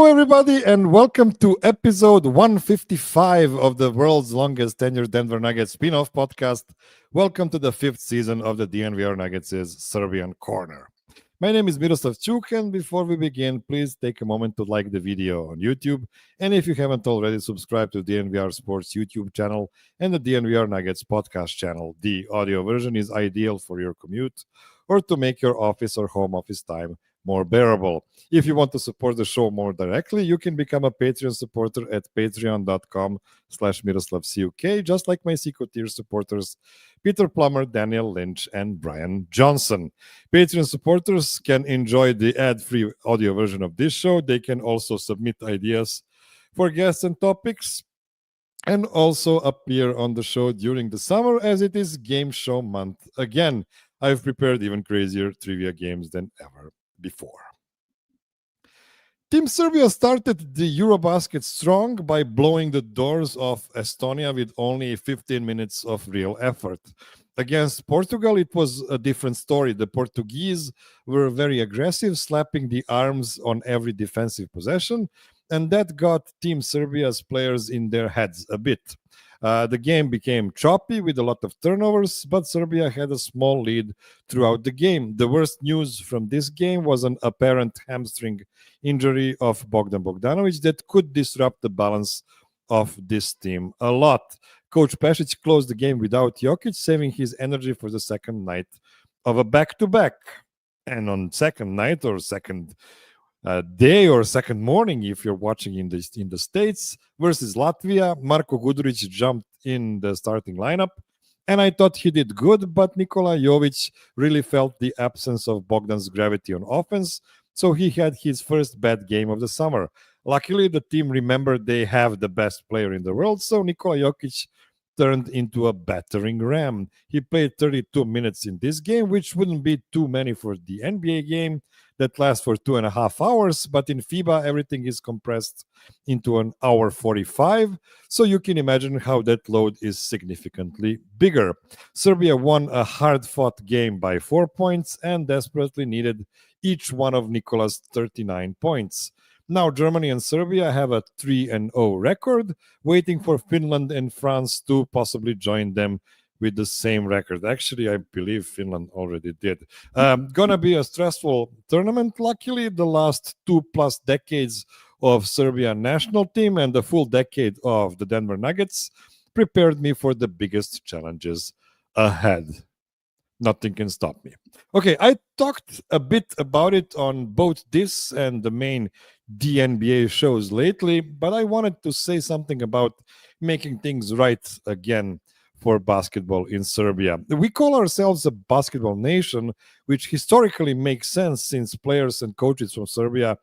everybody, and welcome to episode 155 of the world's longest tenured Denver Nuggets spin-off podcast. Welcome to the fifth season of the DNVR Nuggets' Serbian Corner. My name is Miroslav, and before we begin, please take a moment to like the video on YouTube. And if you haven't already, subscribe to DNVR Sports YouTube channel and the DNVR Nuggets podcast channel. The audio version is ideal for your commute or to make your office or home office time more bearable. If you want to support the show more directly, you can become a Patreon supporter at patreon.com/MiroslavCuk, just like my Seco tier supporters, Peter Plummer, Daniel Lynch, and Brian Johnson. Patreon supporters can enjoy the ad-free audio version of this show. They can also submit ideas for guests and topics, and also appear on the show during the summer, as it is Game Show month. Again, I've prepared even crazier trivia games than ever before. Team Serbia started the Eurobasket strong by blowing the doors off Estonia with only 15 minutes of real effort. Against Portugal, it was a different story. The Portuguese were very aggressive, slapping the arms on every defensive possession, and that got Team Serbia's players in their heads a bit. The game became choppy with a lot of turnovers, but Serbia had a small lead throughout the game. The worst news from this game was an apparent hamstring injury of Bogdan Bogdanovic that could disrupt the balance of this team a lot. Coach Pešić closed the game without Jokić, saving his energy for the second night of a back-to-back. And on second night or second day or second morning, if you're watching in the States, versus Latvia, Marko Gudurić jumped in the starting lineup, and I thought he did good, but Nikola Jokic really felt the absence of Bogdan's gravity on offense, so he had his first bad game of the summer. Luckily, the team remembered they have the best player in the world, so Nikola Jokic turned into a battering ram. He played 32 minutes in this game, which wouldn't be too many for the NBA game that lasts for 2.5 hours, but in FIBA, everything is compressed into an hour 45, so you can imagine how that load is significantly bigger. Serbia won a hard-fought game by 4 points and desperately needed each one of Nikola's 39 points. Now Germany and Serbia have a 3-0 record, waiting for Finland and France to possibly join them with the same record. Actually, I believe Finland already did. Gonna be a stressful tournament. Luckily, the last 2+ decades of Serbia national team and the full decade of the Denver Nuggets prepared me for the biggest challenges ahead. Nothing can stop me. Okay, I talked a bit about it on both this and the main DNBA shows lately, but I wanted to say something about making things right again for basketball in Serbia. We call ourselves a basketball nation, which historically makes sense since players and coaches from Serbia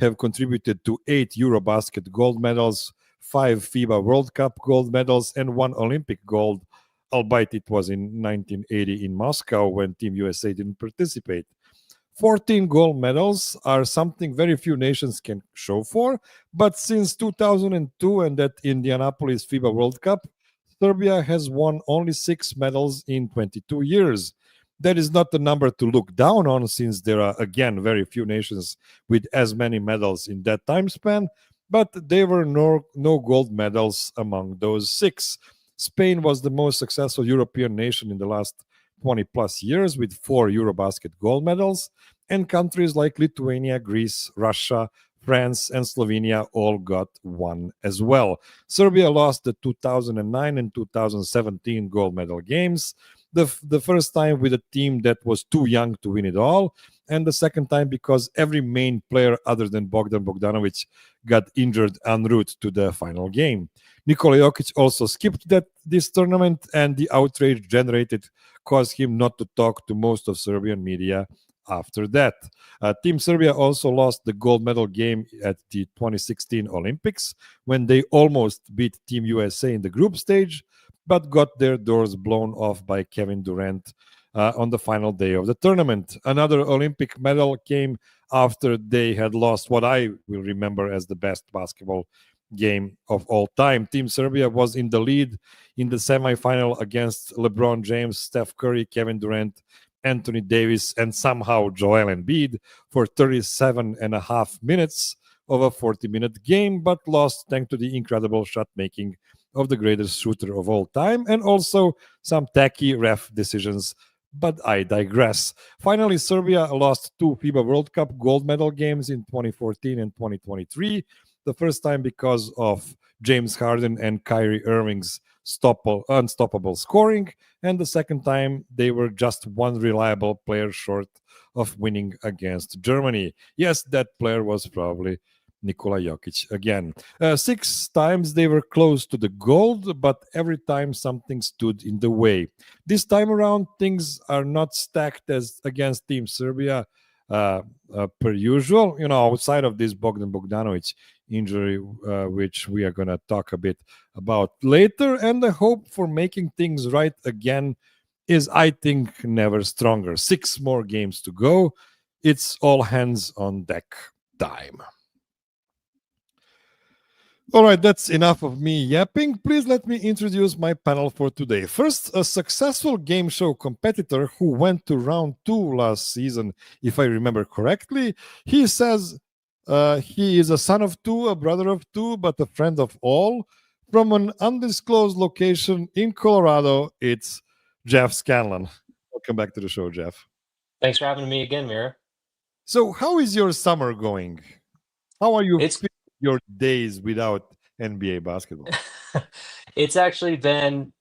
have contributed to 8 Eurobasket gold medals, 5 FIBA World Cup gold medals, and 1 Olympic gold, albeit it was in 1980 in Moscow when Team USA didn't participate. 14 gold medals are something very few nations can show for, but since 2002 and that Indianapolis FIBA World Cup, Serbia has won only 6 medals in 22 years. That is not a number to look down on, since there are, again, very few nations with as many medals in that time span, but there were no gold medals among those 6. Spain was the most successful European nation in the last 20+ years with 4 Eurobasket gold medals, and countries like Lithuania, Greece, Russia, France, and Slovenia all got 1 as well. Serbia lost the 2009 and 2017 gold medal games, the first time with a team that was too young to win it all, and the second time because every main player other than Bogdan Bogdanovic got injured en route to the final game. Nikola Jokic also skipped this tournament, and the outrage generated caused him not to talk to most of Serbian media after that. Team Serbia also lost the gold medal game at the 2016 Olympics when they almost beat Team USA in the group stage, but got their doors blown off by Kevin Durant on the final day of the tournament. Another Olympic medal came after they had lost what I will remember as the best basketball game of all time. Team Serbia was in the lead in the semifinal against LeBron James, Steph Curry, Kevin Durant, Anthony Davis, and somehow Joel Embiid for 37.5 minutes, of a 40-minute game, but lost thanks to the incredible shot making of the greatest shooter of all time, and also some tacky ref decisions. But I digress. Finally, Serbia lost 2 FIBA World Cup gold medal games in 2014 and 2023. The first time because of James Harden and Kyrie Irving's unstoppable scoring, and the second time they were just one reliable player short of winning against Germany. Yes, that player was probably Nikola Jokic again. 6 times they were close to the gold, but every time something stood in the way. This time around, things are not stacked as against Team Serbia per usual. Outside of this Bogdan Bogdanovic injury, which we are going to talk a bit about later, and the hope for making things right again is, I think, never stronger. 6 more games to go. It's all hands on deck time. All right, that's enough of me yapping. Please let me introduce my panel for today. First, a successful game show competitor who went to round 2 last season, if I remember correctly. He says he is a son of 2, a brother of 2, but a friend of all. From an undisclosed location in Colorado, it's Jeff Scanlon. Welcome back to the show, Jeff. Thanks for having me again, Mira. So, how is your summer going? How are you feeling your days without NBA basketball? It's actually been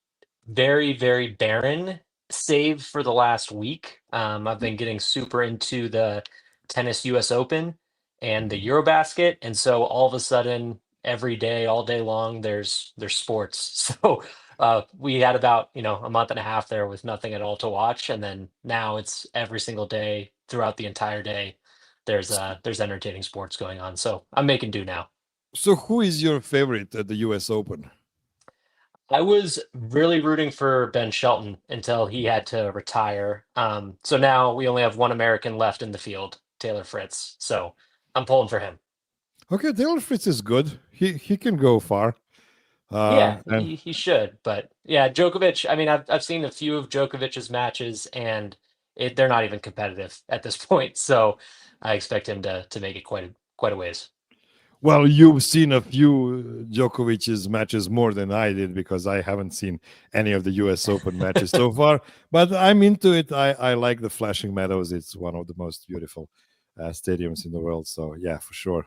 very, very barren, save for the last week. I've been getting super into the tennis US Open and the Eurobasket, and so all of a sudden, every day, all day long, there's sports. So we had about a month and a half there with nothing at all to watch, and then now it's every single day throughout the entire day. There's entertaining sports going on, so I'm making do now. So, who is your favorite at the US Open? I was really rooting for Ben Shelton until he had to retire. So now we only have one American left in the field, Taylor Fritz. So I'm pulling for him. Okay, Taylor Fritz is good. He can go far. Yeah, And he should. But yeah, Djokovic. I mean, I've seen a few of Djokovic's matches, and they're not even competitive at this point. So I expect him to make it quite a ways. well, you've seen a few Djokovic's matches more than I did because I haven't seen any of the US Open matches so far. But I'm into it. I like the Flashing Meadows. It's one of the most beautiful stadiums in the world. So yeah, for sure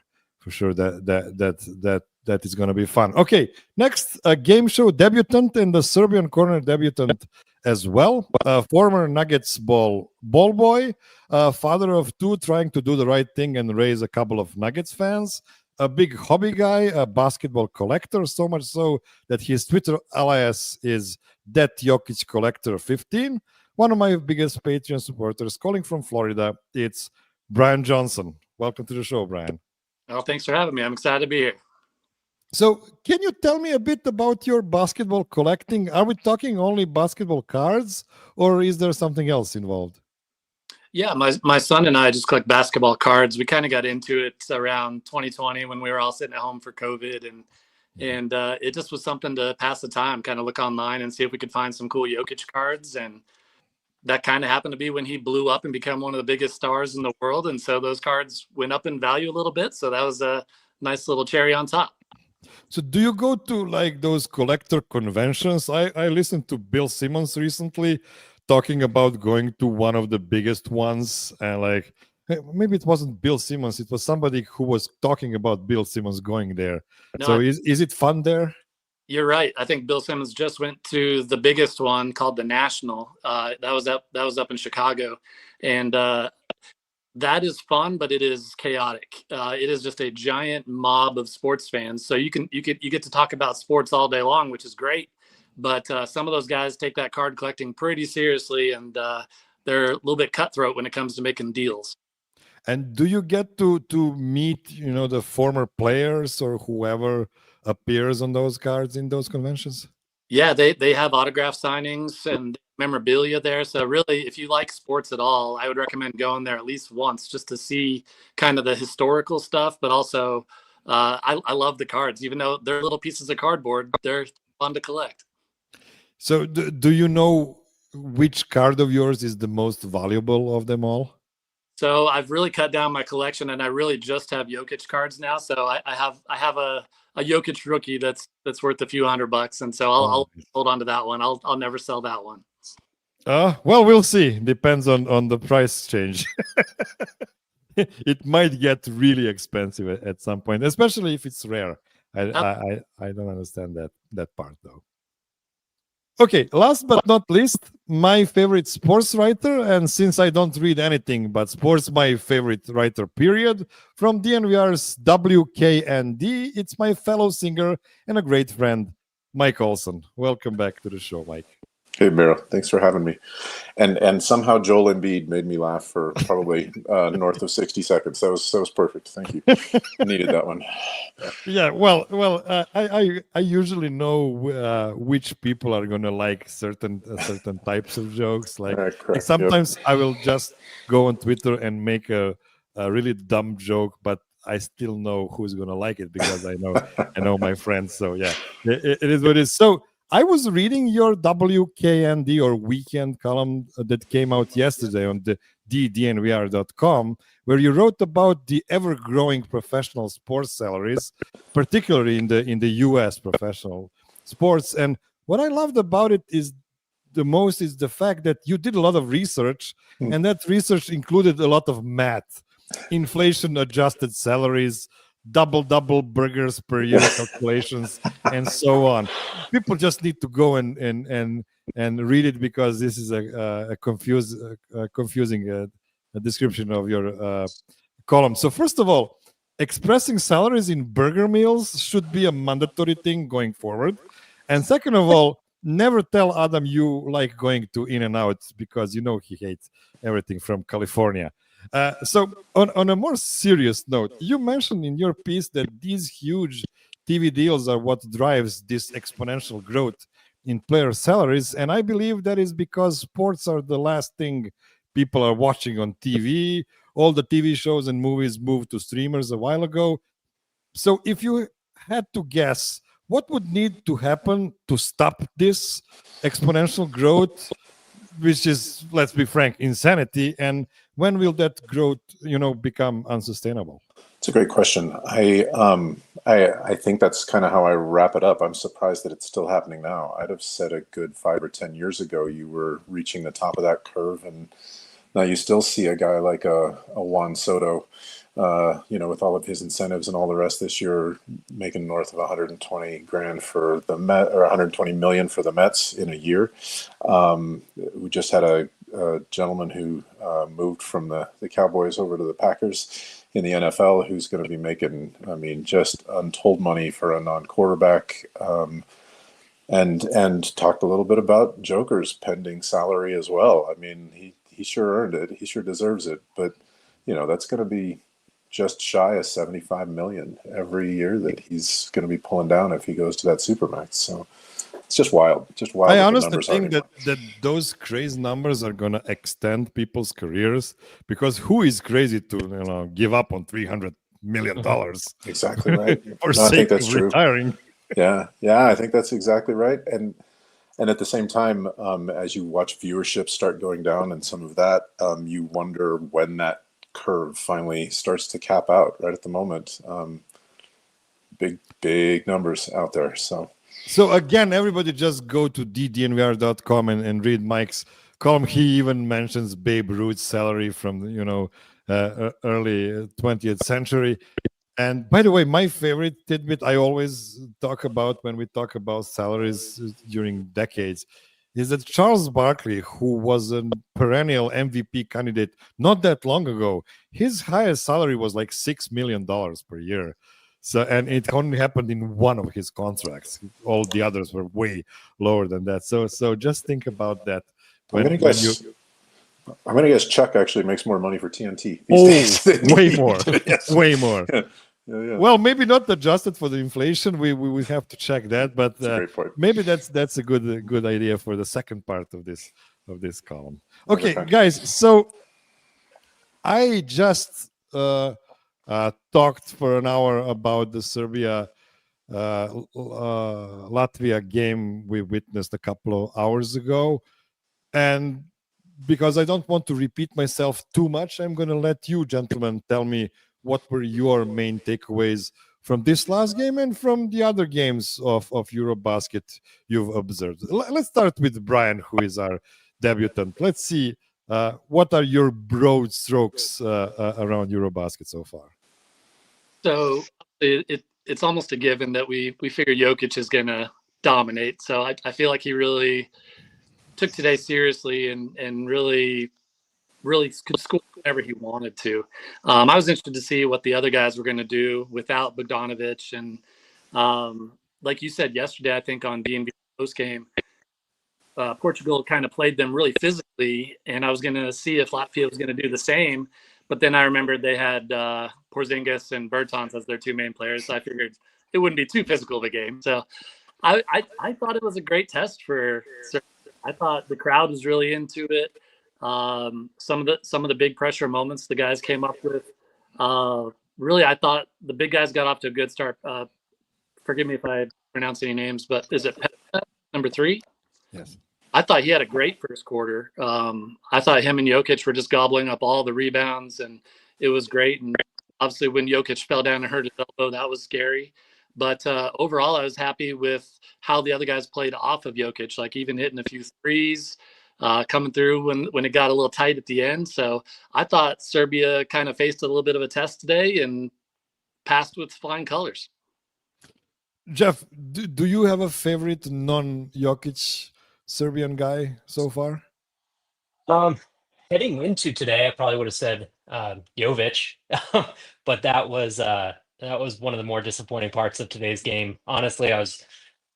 that is going to be fun. Okay, next, a game show debutant and the Serbian corner debutant as well. Former Nuggets ball boy, father of 2, trying to do the right thing and raise a couple of Nuggets fans. A big hobby guy, a basketball collector, so much so that his Twitter alias is That Jokic Collector 15. One of my biggest Patreon supporters, calling from Florida, it's Brian Johnson. Welcome to the show, Brian. Well, thanks for having me. I'm excited to be here. So, can you tell me a bit about your basketball collecting? Are we talking only basketball cards, or is there something else involved? Yeah, my son and I just collect basketball cards. We kind of got into it around 2020 when we were all sitting at home for COVID, and it just was something to pass the time, kind of look online and see if we could find some cool Jokic cards. And that kind of happened to be when he blew up and became one of the biggest stars in the world. And so those cards went up in value a little bit. So that was a nice little cherry on top. So do you go to like those collector conventions? I listened to Bill Simmons recently talking about going to one of the biggest ones, and like maybe it wasn't Bill Simmons, it was somebody who was talking about Bill Simmons going there. No, so is it fun there? You're right. I think Bill Simmons just went to the biggest one called the National. That was up in Chicago, and that is fun, but it is chaotic. It is just a giant mob of sports fans. So you get to talk about sports all day long, which is great. But some of those guys take that card collecting pretty seriously, and they're a little bit cutthroat when it comes to making deals. And do you get to meet, the former players or whoever appears on those cards in those conventions? Yeah, they have autograph signings and memorabilia there. So really, if you like sports at all, I would recommend going there at least once just to see kind of the historical stuff. But also, I love the cards, even though they're little pieces of cardboard. They're fun to collect. So do you know which card of yours is the most valuable of them all? So I've really cut down my collection, and I really just have Jokic cards now. So I have a Jokic rookie that's worth a few $100, and so I'll hold on to that one. I'll never sell that one. Well, we'll see. Depends on the price change. It might get really expensive at some point, especially if it's rare. I don't understand that part though. Okay, last but not least, my favorite sports writer, and since I don't read anything but sports, my favorite writer, period, from DNVR's WKND, it's my fellow singer and a great friend, Mike Olson. Welcome back to the show, Mike. Hey, Miro, thanks for having me. And somehow Joel Embiid made me laugh for probably north of 60 seconds. That was perfect. Thank you. I needed that one. Yeah, well, I usually know which people are gonna like certain types of jokes. Like sometimes I will just go on Twitter and make a really dumb joke, but I still know who's gonna like it because I know my friends. So yeah, it is what it is. So I was reading your WKND or weekend column that came out yesterday on the DNVR.com, where you wrote about the ever-growing professional sports salaries, particularly in the U.S. professional sports. And what I loved about it is the fact that you did a lot of research, and that research included a lot of math, inflation-adjusted salaries, double burgers per year calculations, and so on. People just need to go and read it because this is a confusing description of your column. So first of all, expressing salaries in burger meals should be a mandatory thing going forward. And second of all, never tell Adam you like going to In-N-Out because you know he hates everything from California. So on a more serious note, you mentioned in your piece that these huge TV deals are what drives this exponential growth in player salaries. And I believe that is because sports are the last thing people are watching on TV. All the TV shows and movies moved to streamers a while ago. So if you had to guess, what would need to happen to stop this exponential growth, which is, let's be frank, insanity, and when will that growth, become unsustainable? It's a great question. I think that's kind of how I wrap it up. I'm surprised that it's still happening now. I'd have said a good 5 or 10 years ago you were reaching the top of that curve, and now you still see a guy like a Juan Soto, with all of his incentives and all the rest this year, making north of 120 grand for the Met, or 120 million for the Mets in a year. We just had a gentleman who moved from the Cowboys over to the Packers in the NFL, who's going to be making, just untold money for a non-quarterback. And talked a little bit about Joker's pending salary as well. He sure earned it. He sure deserves it. But, that's going to be just shy of 75 million every year that he's going to be pulling down if he goes to that Supermax. So it's just wild. I honestly think that those crazy numbers are going to extend people's careers, because who is crazy to give up on $300 million? Exactly right. For sake I think that's of true. Retiring. Yeah, I think that's exactly right. And at the same time, as you watch viewership start going down and some of that, you wonder when that curve finally starts to cap out. Right at the moment, big numbers out there. So again, everybody just go to ddnvr.com and read Mike's column. He even mentions Babe Ruth's salary from early 20th century. And by the way, my favorite tidbit I always talk about when we talk about salaries during decades is that Charles Barkley, who was a perennial MVP candidate not that long ago, his highest salary was like $6 million per year. So, and it only happened in one of his contracts. All the others were way lower than that. So just think about that. I'm going to guess Chuck actually makes more money for TNT these days. Way more. Yes. Way more. Yeah. Well, maybe not adjusted for the inflation. We have to check that, but maybe that's a good idea for the second part of this column. Okay, guys. So I just talked for an hour about the Serbia Latvia game we witnessed a couple of hours ago, and because I don't want to repeat myself too much, I'm going to let you gentlemen tell me what were your main takeaways from this last game and from the other games of Eurobasket you've observed. Let's start with Brian, who is our debutant. Let's see, what are your broad strokes around Eurobasket so far? So it's almost a given that we figure Jokic is going to dominate. So I feel like he really took today seriously and really could score whenever he wanted to. I was interested to see what the other guys were going to do without Bogdanovic. And like you said yesterday, I think on B&B post game, Portugal kind of played them really physically, and I was going to see if Latvia was going to do the same. But then I remembered they had Porzingis and Bertans as their two main players, so I figured it wouldn't be too physical of a game. So I thought it was a great test for Serbia. I thought the crowd was really into it. Some of the big pressure moments the guys came up with. Really, I thought the big guys got off to a good start. Forgive me if I pronounce any names, but is it number 3? Yes. I thought he had a great first quarter. I thought him and Jokic were just gobbling up all the rebounds, and it was great. And obviously, when Jokic fell down and hurt his elbow, that was scary. But overall, I was happy with how the other guys played off of Jokic, like even hitting a few threes, coming through when it got a little tight at the end. So I thought Serbia kind of faced a little bit of a test today and passed with flying colors. Jeff, do you have a favorite non-Jokic Serbian guy so far? Heading into today, I probably would have said Jovic, but that was one of the more disappointing parts of today's game. Honestly, I was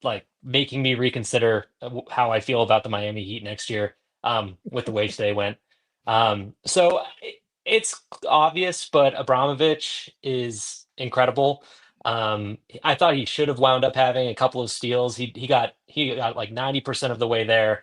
like making me reconsider how I feel about the Miami Heat next year with the way today went. So it's obvious, but Abramovich is incredible. I thought he should have wound up having a couple of steals. He got like 90% of the way there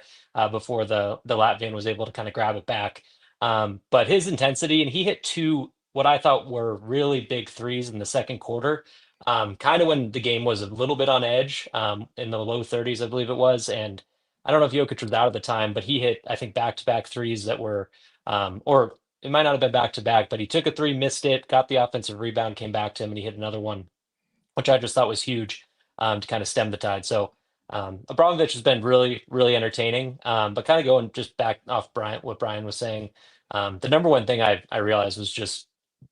before the Latvian was able to kind of grab it back. But his intensity, and he hit 2 what I thought were really big threes in the second quarter, kind of when the game was a little bit on edge, in the low 30s, I believe it was. And I don't know if Jokic was out at the time, but he hit, I think, back-to-back threes that were, or it might not have been back-to-back, but he took a 3, missed it, got the offensive rebound, came back to him, and he hit another one, which I just thought was huge, to kind of stem the tide. So Abramovich has been really, really entertaining. But kind of going just back off what Brian was saying, the number one thing I realized was just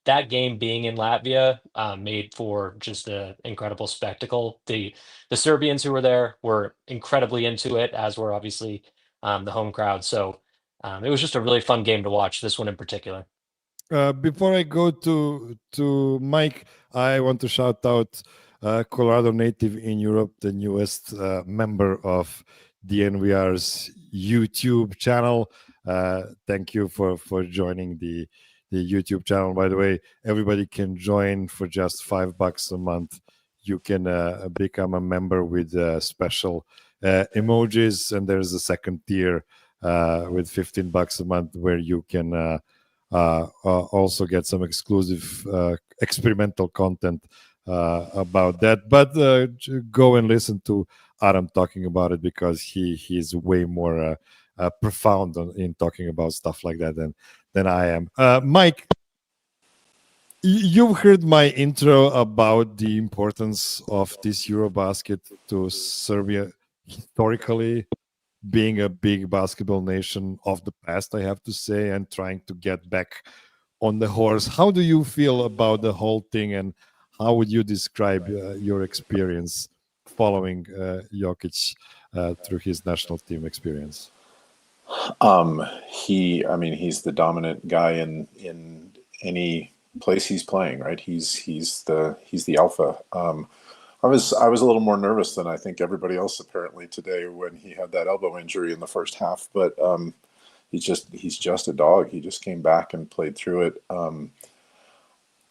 that game being in Latvia made for just an incredible spectacle. The Serbians who were there were incredibly into it, as were obviously the home crowd. So it was just a really fun game to watch, this one in particular. Before I go to Mike, I want to shout out Colorado native in Europe, the newest member of DNVR's YouTube channel. Thank you for joining the YouTube channel. By the way, everybody can join for just $5 a month. You can become a member with special emojis, and there's a second tier with $15 a month where you can also get some exclusive experimental content about that. But go and listen to Adam talking about it, because he's way more profound in talking about stuff like that than I am. Mike, you've heard my intro about the importance of this Eurobasket to Serbia historically, being a big basketball nation of the past, I have to say, and trying to get back on the horse. How do you feel about the whole thing, and how would you describe your experience following Jokic through his national team experience? He's the dominant guy in any place he's playing, right? He's the alpha. I was a little more nervous than I think everybody else apparently today when he had that elbow injury in the first half, but he's just a dog. He just came back and played through it.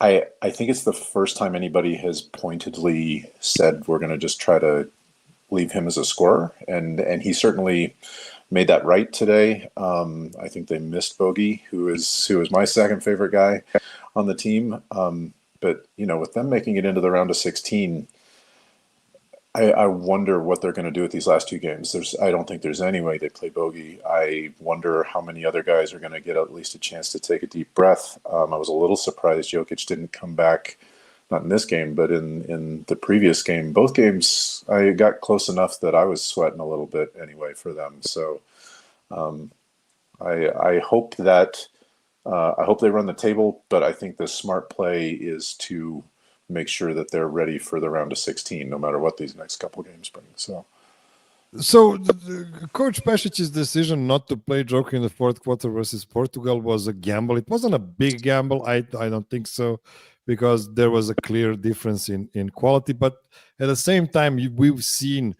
I think it's the first time anybody has pointedly said we're going to just try to leave him as a scorer, and he certainly made that right today. I think they missed Bogey, who is my second favorite guy on the team. But with them making it into the round of 16, I wonder what they're going to do with these last two games. I don't think there's any way they play bogey. I wonder how many other guys are going to get at least a chance to take a deep breath. I was a little surprised Jokic didn't come back, not in this game, but in the previous game. Both games, I got close enough that I was sweating a little bit anyway for them. So I hope that I hope they run the table, but I think the smart play is to make sure that they're ready for the round of 16, no matter what these next couple games bring. So Coach Pešic's decision not to play Joker in the fourth quarter versus Portugal was a gamble. It wasn't a big gamble. I don't think so, because there was a clear difference in quality. But at the same time, we've seen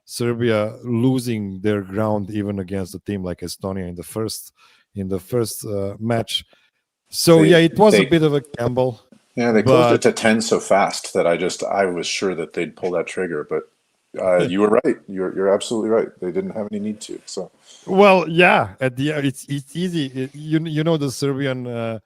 Serbia losing their ground even against a team like Estonia in the first match. So it was a bit of a gamble. Yeah, they closed it to 10 so fast that I was sure that they'd pull that trigger. But you were right. You're absolutely right. They didn't have any need to. So at the end, it's easy. You know the Serbian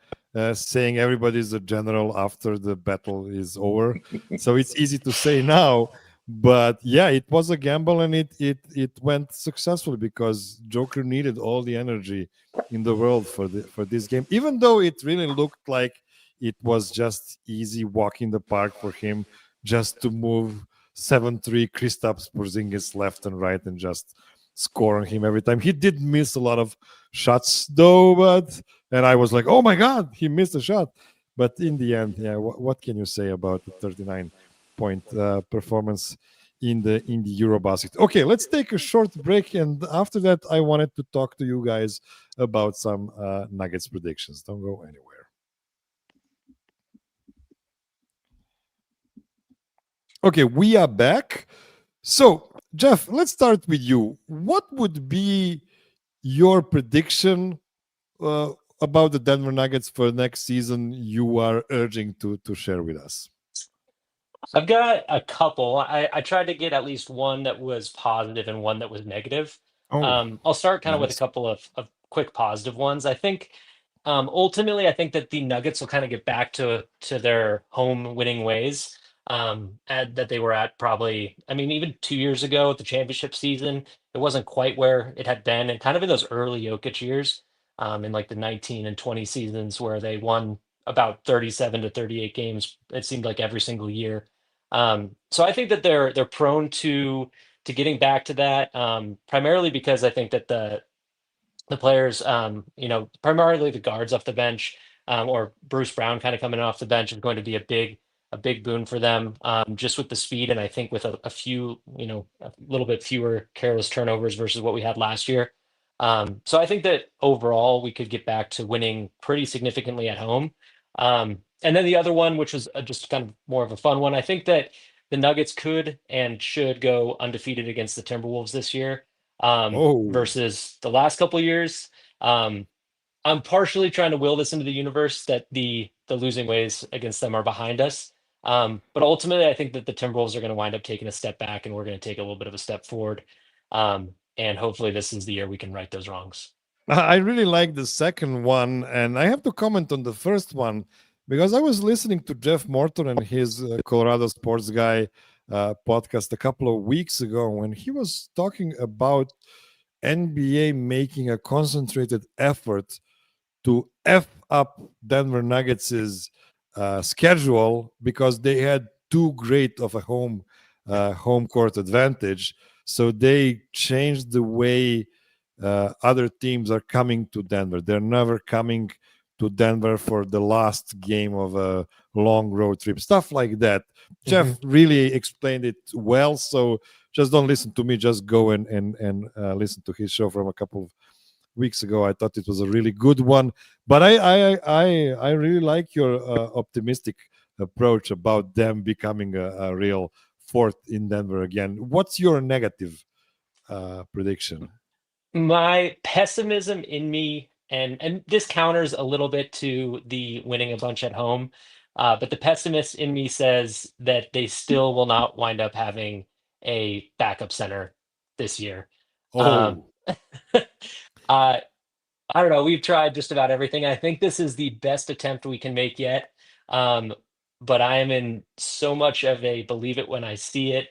saying everybody's a general after the battle is over. So it's easy to say now. But it was a gamble, and it went successfully because Joker needed all the energy in the world for this game, even though it really looked like it was just easy walk in the park for him, just to move 7-3 Kristaps Porzingis left and right and just score on him every time. He did miss a lot of shots though, and I was like, oh my God, he missed a shot. But in the end, what can you say about the 39-point performance in the Eurobasket? Okay, let's take a short break, and after that, I wanted to talk to you guys about some Nuggets predictions. Don't go anywhere. Okay, we are back. So, Jeff, let's start with you. What would be your prediction about the Denver Nuggets for next season you are urging to share with us? I've got a couple. I tried to get at least one that was positive and one that was negative. I'll start kind of with a couple of quick positive ones. I think ultimately, I think that the Nuggets will kind of get back to their home winning ways that they were at probably, I mean, even 2 years ago at the championship season, it wasn't quite where it had been. And kind of in those early Jokic years, in like the 19 and 20 seasons where they won about 37 to 38 games, it seemed like every single year. So I think that they're prone to getting back to that, primarily because I think that the players, primarily the guards off the bench, or Bruce Brown kind of coming off the bench is going to be a big boon for them, just with the speed, and I think with a few, a little bit fewer careless turnovers versus what we had last year. So I think that overall we could get back to winning pretty significantly at home. And then the other one, which was just kind of more of a fun one, I think that the Nuggets could and should go undefeated against the Timberwolves this year, versus the last couple of years. I'm partially trying to will this into the universe that the losing ways against them are behind us. But ultimately, I think that the Timberwolves are going to wind up taking a step back, and we're going to take a little bit of a step forward. And hopefully, this is the year we can right those wrongs. I really like the second one, and I have to comment on the first one because I was listening to Jeff Morton and his Colorado Sports Guy podcast a couple of weeks ago when he was talking about NBA making a concentrated effort to F up Denver Nuggets' schedule because they had too great of a home court advantage. So they changed the way other teams are coming to Denver. They're never coming to Denver for the last game of a long road trip, stuff like that. Jeff really explained it well. So just don't listen to me. Just go and listen to his show from a couple of weeks ago. I thought it was a really good one. But I really like your optimistic approach about them becoming a real fourth in Denver again. What's your negative prediction? My pessimism in me, and this counters a little bit to the winning a bunch at home, but the pessimist in me says that they still will not wind up having a backup center this year. I don't know. We've tried just about everything. I think this is the best attempt we can make yet. But I am in so much of a believe it when I see it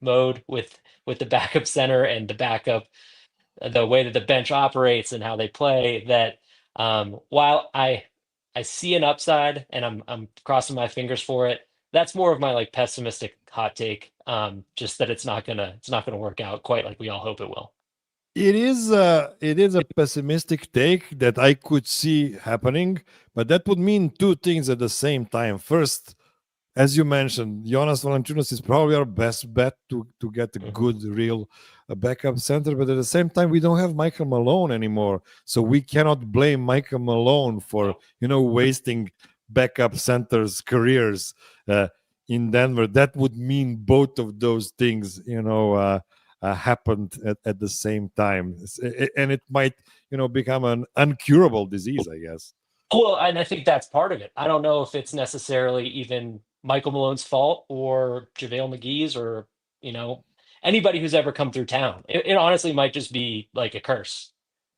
mode with the backup center and the way that the bench operates and how they play. That while I see an upside and I'm crossing my fingers for it, that's more of my like pessimistic hot take. Just that it's not gonna work out quite like we all hope it will. It is a pessimistic take that I could see happening, but that would mean two things at the same time. First, as you mentioned, Jonas Valanciunas is probably our best bet to get a good, real backup center. But at the same time, we don't have Michael Malone anymore, so we cannot blame Michael Malone for wasting backup centers' careers in Denver. That would mean both of those things, happened at the same time, and it might, become an uncurable disease, I guess. Well, and I think that's part of it. I don't know if it's necessarily even Michael Malone's fault or JaVale McGee's or, anybody who's ever come through town. It honestly might just be like a curse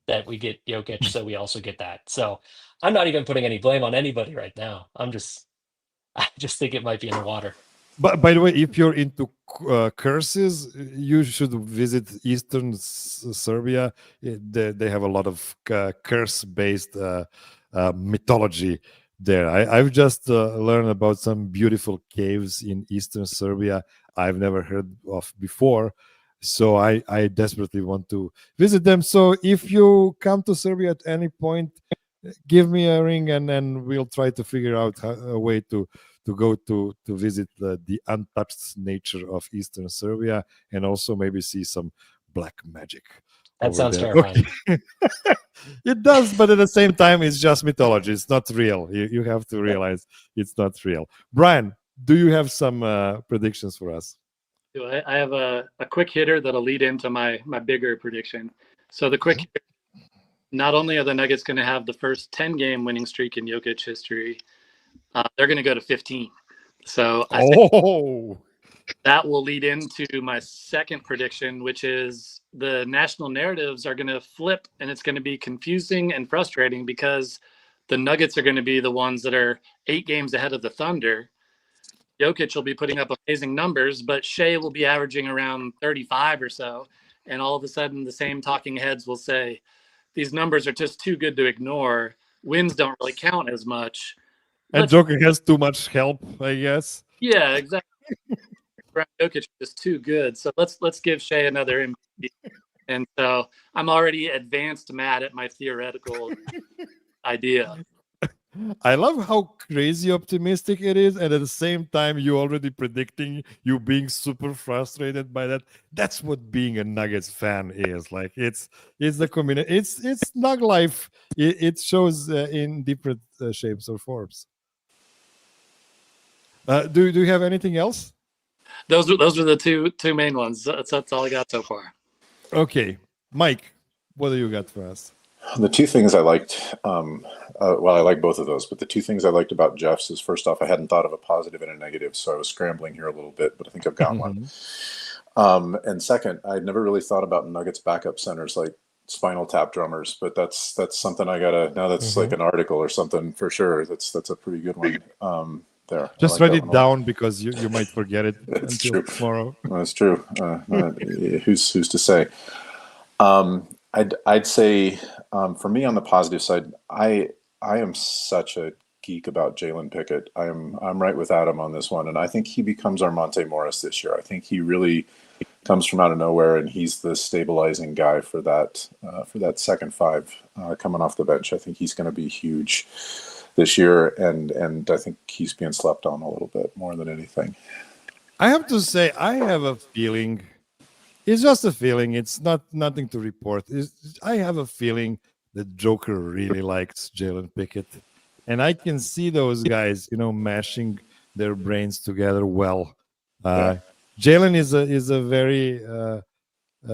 that we get Jokic, so we also get that. So I'm not even putting any blame on anybody right now. I just think it might be in the water. But by the way, if you're into curses, you should visit Eastern Serbia. They have a lot of curse-based mythology there. I've just learned about some beautiful caves in Eastern Serbia I've never heard of before. So I desperately want to visit them. So if you come to Serbia at any point, give me a ring and then we'll try to figure out a way to go to visit the untouched nature of Eastern Serbia and also maybe see some black magic. That sounds terrifying. Okay. It does, but at the same time, it's just mythology. It's not real. You have to realize it's not real. Brian, do you have some predictions for us? I have a quick hitter that'll lead into my bigger prediction. So the quick hitter, not only are the Nuggets going to have the first 10-game winning streak in Jokic history, they're going to go to 15. So I think that will lead into my second prediction, which is the national narratives are going to flip, and it's going to be confusing and frustrating because the Nuggets are going to be the ones that are 8 games ahead of the Thunder. Jokic will be putting up amazing numbers, but Shea will be averaging around 35 or so. And all of a sudden, the same talking heads will say, these numbers are just too good to ignore. Wins don't really count as much. And Jokic has too much help, I guess. Yeah, exactly. Jokic is just too good. So let's give Shea another MVP. And so I'm already advanced mad at my theoretical idea. I love how crazy optimistic it is, and at the same time, you already predicting you being super frustrated by that. That's what being a Nuggets fan is like. It's the community. It's Nug life. It shows in different shapes or forms. Do you have anything else? Those are the two main ones. That's all I got so far. Okay, Mike, what do you got for us? The two things I liked, well, I like both of those, but the two things I liked about Jeff's is, first off, I hadn't thought of a positive and a negative, so I was scrambling here a little bit, but I think I've got one. And second, I'd never really thought about Nuggets backup centers like Spinal Tap drummers, but that's something I gotta, now that's like an article or something for sure. That's a pretty good one. There. Just write it down because you might forget it until tomorrow. That's true. Who's to say? I'd say for me on the positive side, I am such a geek about Jalen Pickett. I'm right with Adam on this one, and I think he becomes our Monte Morris this year. I think he really comes from out of nowhere, and he's the stabilizing guy for that second five coming off the bench. I think he's going to be huge this year, and I think he's being slept on a little bit more than anything. I have to say, I have a feeling. It's just a feeling. It's nothing to report. I have a feeling that Joker really likes Jalen Pickett, and I can see those guys, mashing their brains together well. Jalen is a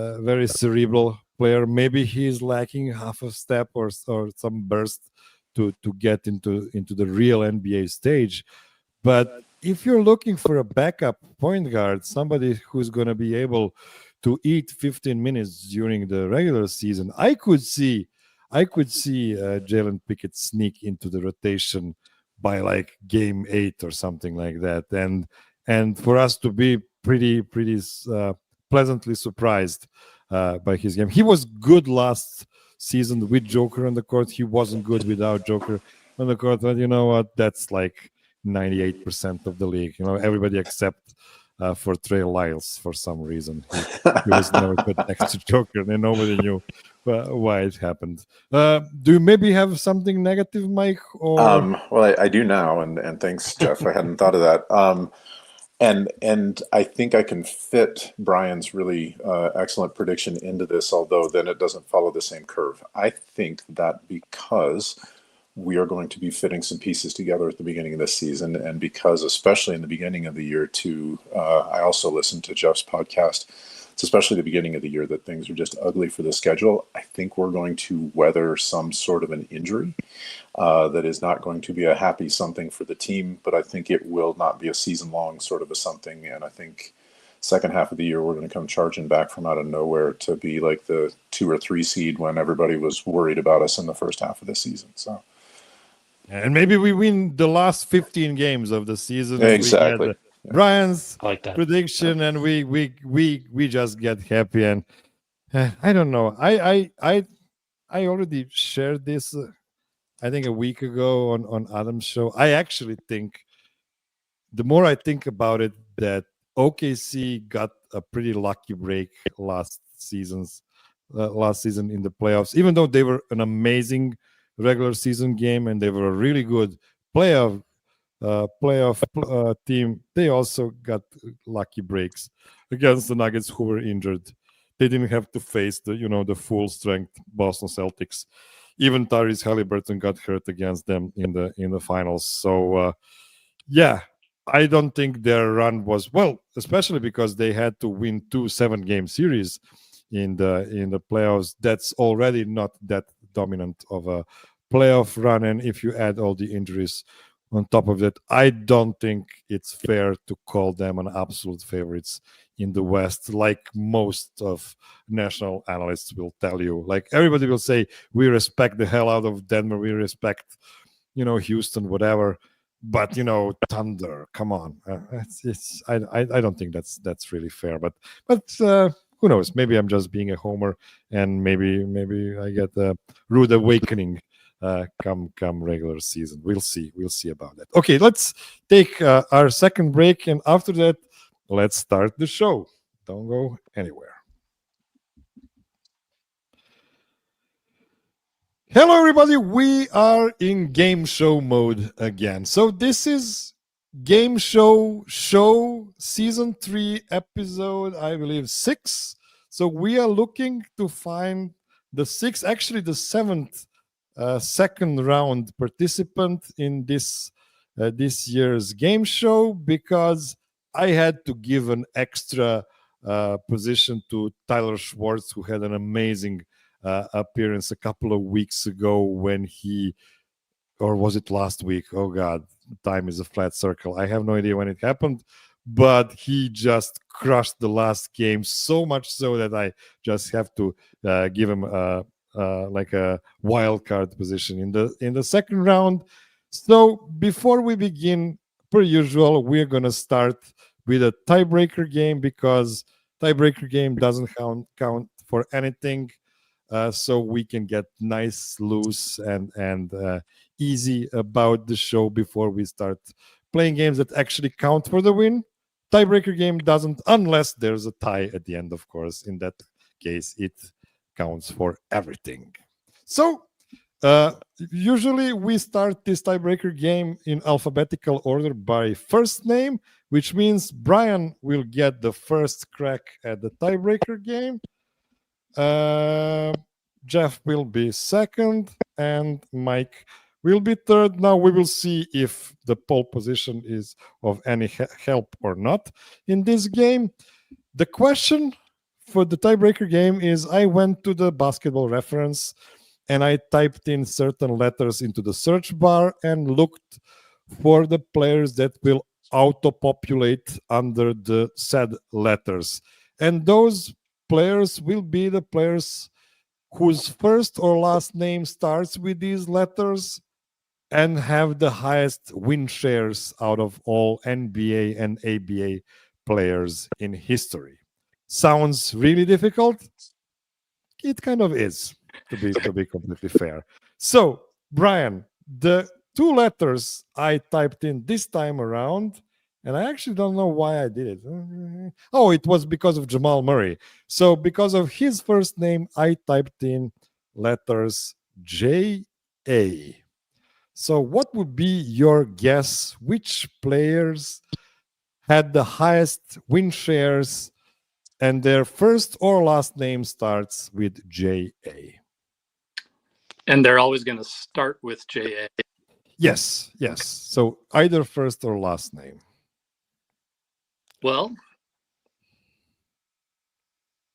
very cerebral player. Maybe he's lacking half a step or some burst to get into the real NBA stage. But if you're looking for a backup point guard, somebody who's going to be able to eat 15 minutes during the regular season, I could see Jalen Pickett sneak into the rotation by like game 8 or something like that, and for us to be pretty pleasantly surprised by his game. He was good last season with Joker on the court. He wasn't good without Joker on the court. But you know what? That's like 98% of the league. You know, everybody except for Trey Lyles for some reason. He was never good next to Joker, and nobody knew why it happened. Do you maybe have something negative, Mike? Or Well, I do now, and thanks, Jeff. I hadn't thought of that. And I think I can fit Brian's really excellent prediction into this, although then it doesn't follow the same curve. I think that because we are going to be fitting some pieces together at the beginning of this season, and because especially in the beginning of the year too, I also listened to Jeff's podcast. It's especially the beginning of the year that things are just ugly for the schedule. I think we're going to weather some sort of an injury that is not going to be a happy something for the team, but I think it will not be a season-long sort of a something. And I think second half of the year, we're going to come charging back from out of nowhere to be like the 2 or 3 seed when everybody was worried about us in the first half of the season. So, and maybe we win the last 15 games of the season. Exactly. We get Brian's I like that prediction, and we just get happy. And I don't know. I already shared this. I think a week ago on Adam's show. I actually think the more I think about it, that OKC got a pretty lucky break last season in the playoffs. Even though they were an amazing regular season game and they were a really good playoff team, they also got lucky breaks against the Nuggets, who were injured. They didn't have to face the full strength Boston Celtics. Even Tyrese Halliburton got hurt against them in the finals. So yeah, I don't think their run was, well, especially because they had to win 2 7-game series in the playoffs. That's already not that dominant of a playoff run. And if you add all the injuries on top of that, I don't think it's fair to call them an absolute favorites in the West, like most of national analysts will tell you. Like everybody will say, we respect the hell out of Denver, we respect, Houston, whatever. But Thunder, come on, I don't think that's really fair. But who knows? Maybe I'm just being a homer, and maybe I get a rude awakening come regular season. We'll see about that. Okay, let's take our second break, and after that, let's start the show. Don't go anywhere. Hello, everybody. We are in game show mode again. So this is Game Show Season 3, Episode, I believe, 6. So we are looking to find the 7th second round participant in this year's game show, because I had to give an extra position to Tyler Schwartz, who had an amazing appearance a couple of weeks ago when or was it last week? Oh God, time is a flat circle. I have no idea when it happened, but he just crushed the last game, so much so that I just have to give him like a wild card position in the second round. So before we begin, per usual, we're gonna start with a tiebreaker game, because tiebreaker game doesn't count for anything. So we can get nice, loose, and easy about the show before we start playing games that actually count for the win. Tiebreaker game doesn't, unless there's a tie at the end, of course. In that case, it counts for everything. So usually we start this tiebreaker game in alphabetical order by first name, which means Brian will get the first crack at the tiebreaker game. Jeff will be second, and Mike will be third. Now we will see if the pole position is of any help or not in this game. The question for the tiebreaker game is, I went to the Basketball Reference and I typed in certain letters into the search bar and looked for the players that will auto-populate under the said letters. And those players will be the players whose first or last name starts with these letters and have the highest win shares out of all NBA and ABA players in history. Sounds really difficult? It kind of is, to be completely fair. So, Brian, the two letters I typed in this time around, and I actually don't know why I did it. Oh, it was because of Jamal Murray. So, because of his first name, I typed in letters J-A. So, what would be your guess? Which players had the highest win shares and their first or last name starts with J-A? And they're always going to start with J-A. Yes. So either first or last name. Well,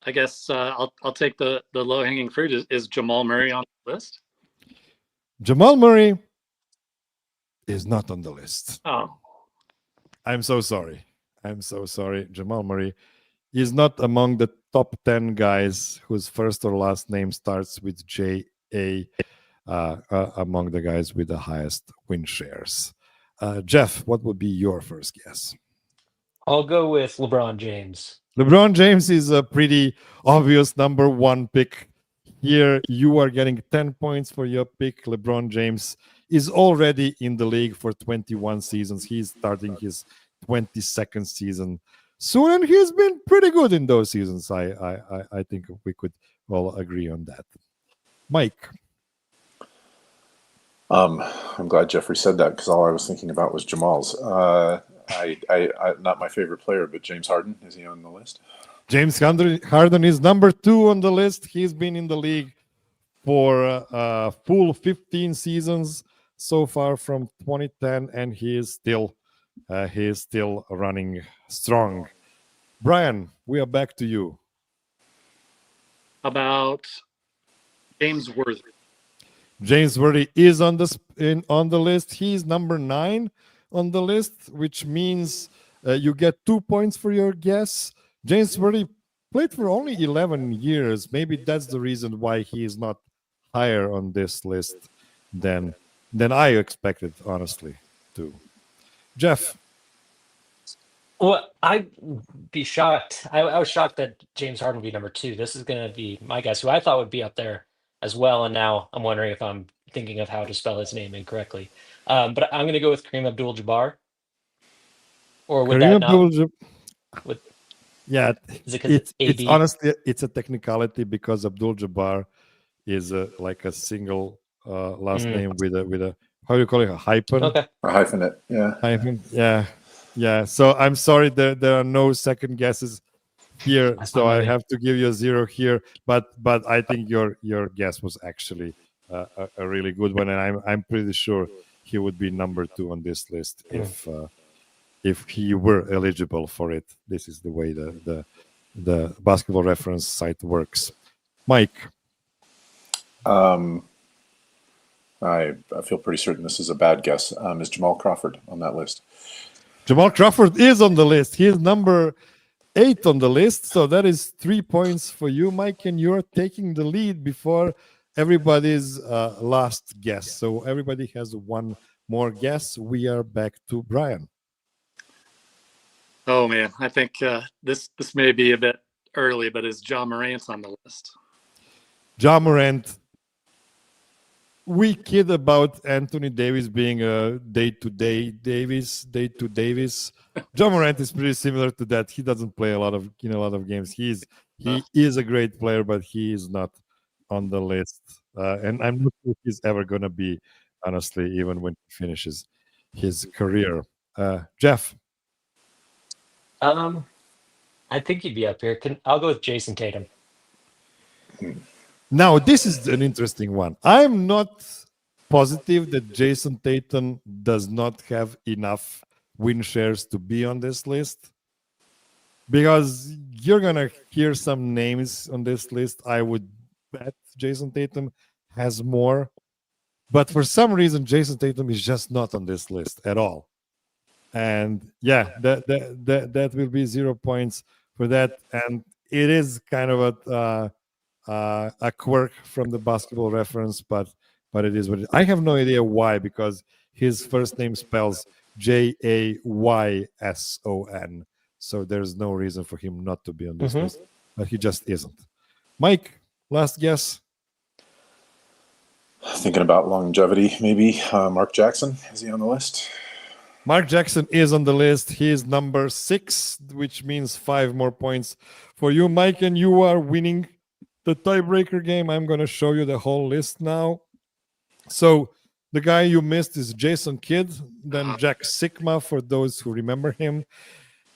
I guess I'll take the low hanging fruit. Is Jamal Murray on the list? Jamal Murray is not on the list. Oh, I'm so sorry. Jamal Murray is not among the top 10 guys whose first or last name starts with J-A, among the guys with the highest win shares. Jeff, what would be your first guess? I'll go with LeBron James. LeBron James is a pretty obvious number one pick. Here, you are getting 10 points for your pick. LeBron James is already in the league for 21 seasons. He's starting his 22nd season soon, and he's been pretty good in those seasons. I think we could all agree on that. Mike. I'm glad Jeffrey said that, because all I was thinking about was Jamal's. I not my favorite player, but James Harden. Is he on the list? James Harden is number 2 on the list. He's been in the league for a full 15 seasons so far from 2010, and he is still running strong. Brian, we are back to you. about James Worthy. James Worthy is on the list. He's number 9 on the list, which means you get 2 points for your guess. James Worthy played for only 11 years. Maybe that's the reason why he is not higher on this list than I expected, honestly, too. Jeff. Well, I'd be shocked. I was shocked that James Harden would be number 2. This is going to be my guess, who I thought would be up there as well. And now I'm wondering if I'm thinking of how to spell his name incorrectly. But I'm going to go with Kareem Abdul-Jabbar. Or would that not? Yeah, Is it because it's honestly, it's a technicality because Abdul-Jabbar is like a single last name with a how do you call it, a hyphen? Okay. A hyphenate, yeah. Hyphen, yeah. So I'm sorry, there are no second guesses here, so I have to give you a 0 here. But I think your guess was actually a really good one, and I'm pretty sure he would be number 2 on this list if he were eligible for it. This is the way the Basketball Reference site works. Mike. I feel pretty certain this is a bad guess. Is Jamal Crawford on that list? Jamal Crawford is on the list. He is number 8 on the list. So that is 3 points for you, Mike, and you're taking the lead before everybody's last guess. So everybody has one more guess. We are back to Brian. Oh man, I think this may be a bit early, but is Ja Morant on the list? Ja Morant. We kid about Anthony Davis being a day-to-day Davis. Ja Morant is pretty similar to that. He doesn't play a lot of games. He is a great player, but he is not on the list. And I'm not sure he's ever going to be, honestly, even when he finishes his career. Jeff. I think he'd be up here. I'll go with Jason Tatum. Now, this is an interesting one. I'm not positive that Jason Tatum does not have enough win shares to be on this list, because you're going to hear some names on this list. I would bet Jason Tatum has more, but for some reason, Jason Tatum is just not on this list at all. And yeah, that will be 0 points for that. And it is kind of a quirk from the Basketball Reference, but it is what it is. I have no idea why, because his first name spells Jayson. So there's no reason for him not to be on this list, but he just isn't. Mike, last guess. Thinking about longevity, maybe Mark Jackson. Is he on the list? Mark Jackson is on the list. He is number 6, which means 5 more points for you, Mike, and you are winning the tiebreaker game. I'm going to show you the whole list now. So the guy you missed is Jason Kidd, then Jack Sikma, for those who remember him.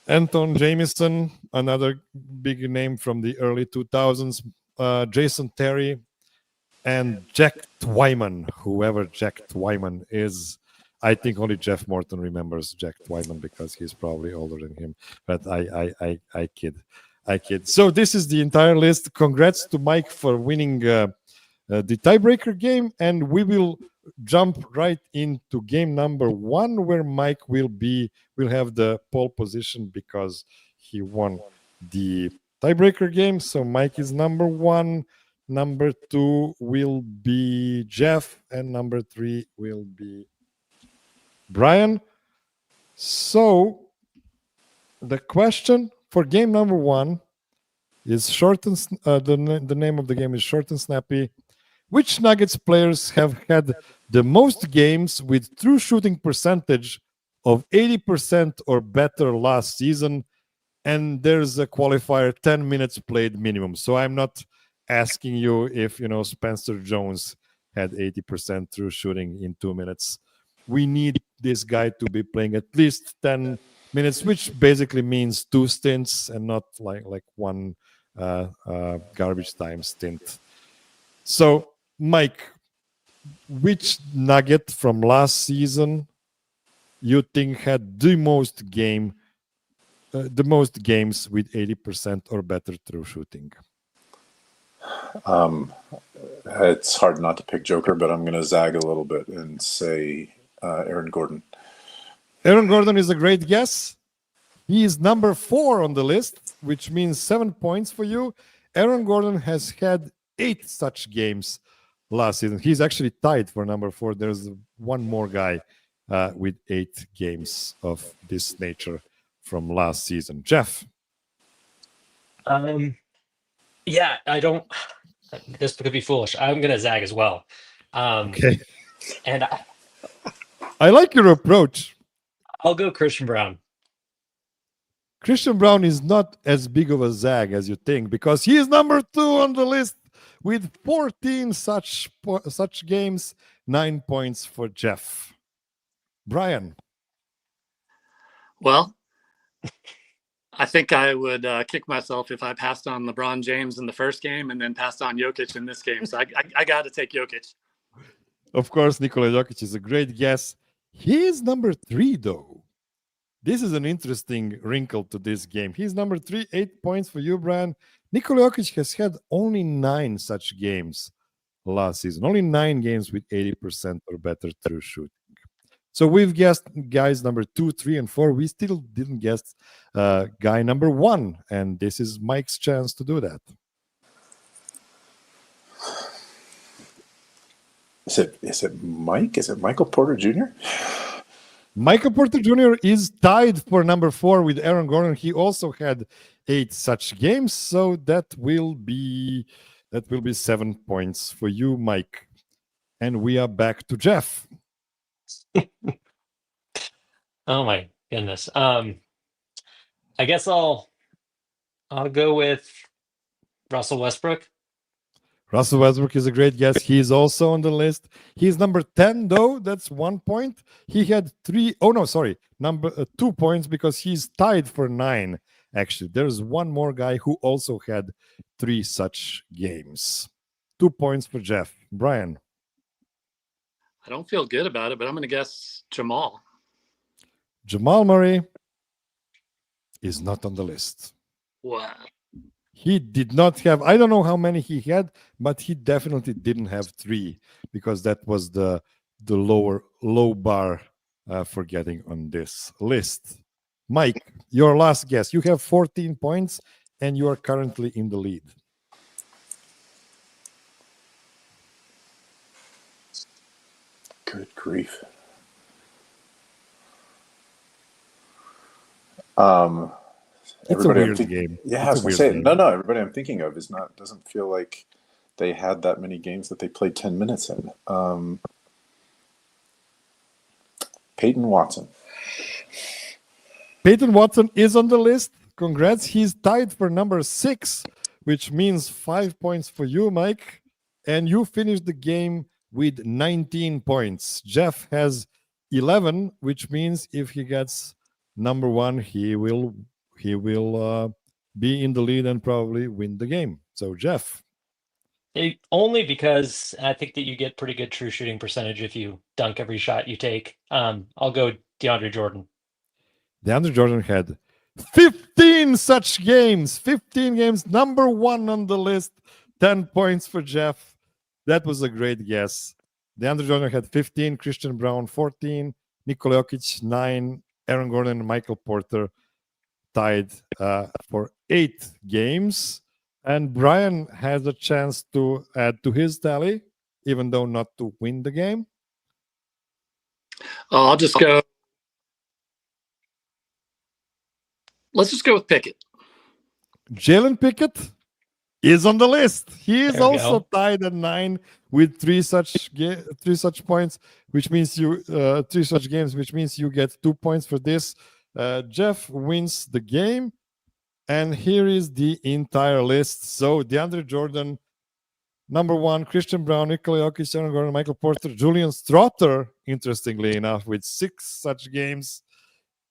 Anton Jamison, another big name from the early 2000s. Jason Terry, and Jack Twyman, whoever Jack Twyman is. I think only Jeff Morton remembers Jack Twyman because he's probably older than him. But I kid. So this is the entire list. Congrats to Mike for winning the tiebreaker game, and we will jump right into game number 1, where Mike will have the pole position because he won the tiebreaker game. So Mike is number 1. Number 2 will be Jeff, and number 3 will be Brian. So the question for game number 1 is short and the name of the game is short and snappy. Which Nuggets players have had the most games with true shooting percentage of 80% or better last season? And there's a qualifier, 10 minutes played minimum. So I'm not asking you if Spencer Jones had 80% true shooting in 2 minutes. We need this guy to be playing at least 10 minutes, which basically means 2 stints and not like one garbage time stint. So, Mike, which Nugget from last season you think had the most games with 80% or better true shooting? It's hard not to pick Joker, but I'm going to zag a little bit and say Aaron Gordon. Aaron Gordon is a great guess. He is number 4 on the list, which means 7 points for you. Aaron Gordon has had 8 such games last season. He's actually tied for number 4. There's one more guy with 8 games of this nature from last season. Jeff? Yeah, I don't. This could be foolish. I'm going to zag as well. Okay. And I like your approach. I'll go Christian Brown. Christian Brown is not as big of a zag as you think because he is number 2 on the list with 14 such games, 9 points for Jeff. Brian? Well, I think I would kick myself if I passed on LeBron James in the first game and then passed on Jokic in this game. So I got to take Jokic. Of course, Nikola Jokic is a great guess. He is number 3, though. This is an interesting wrinkle to this game. He's number 3, 8 points for you, Brian. Nikola Jokic has had only 9 such games last season. Only 9 games with 80% or better true shooting. So we've guessed guys number 2, 3, and 4. We still didn't guess guy number 1, and this is Mike's chance to do that. Is it Mike? Is it Michael Porter Jr.? Michael Porter Jr. is tied for number 4 with Aaron Gordon. He also had 8 such games, so that will be 7 points for you, Mike. And we are back to Jeff. Oh my goodness. I guess I'll go with Russell Westbrook. Russell Westbrook is a great guess. He is also on the list. He's number 10, though. That's 1 point. He had 2 points because he's tied for 9, actually. There's one more guy who also had 3 such games. 2 points for Jeff. Brian? I don't feel good about it, but I'm going to guess Jamal. Jamal Murray is not on the list. Wow. He did not have, I don't know how many he had, but he definitely didn't have 3 because that was the low bar for getting on this list. Mike, your last guess. You have 14 points and you are currently in the lead. Good grief. It's a weird game. Yeah, I It's was a gonna weird say game. no. Everybody I'm thinking of doesn't feel like they had that many games that they played 10 minutes in. Peyton Watson. Peyton Watson is on the list. Congrats. He's tied for number 6, which means 5 points for you, Mike. And you finished the game with 19 points. Jeff has 11, which means if he gets number 1, he will be in the lead and probably win the game. So, Jeff. Only because I think that you get pretty good true shooting percentage if you dunk every shot you take. I'll go DeAndre Jordan. DeAndre Jordan had 15 such games. 15 games, number 1 on the list. 10 points for Jeff. That was a great guess. DeAndre Jordan had 15, Christian Brown 14, Nikola Jokic 9, Aaron Gordon and Michael Porter tied for 8 games. And Brian has a chance to add to his tally, even though not to win the game. I'll just go. Let's just go with Pickett. Jalen Pickett is on the list. He is There we also go. tied at 9 with 3 such points, which means 3 such games, which means you get 2 points for this. Jeff wins the game. And here is the entire list. So DeAndre Jordan, number 1, Christian Brown, Nikola Jokic, Aaron Gordon, Michael Porter, Julian Strother, interestingly enough, with 6 such games.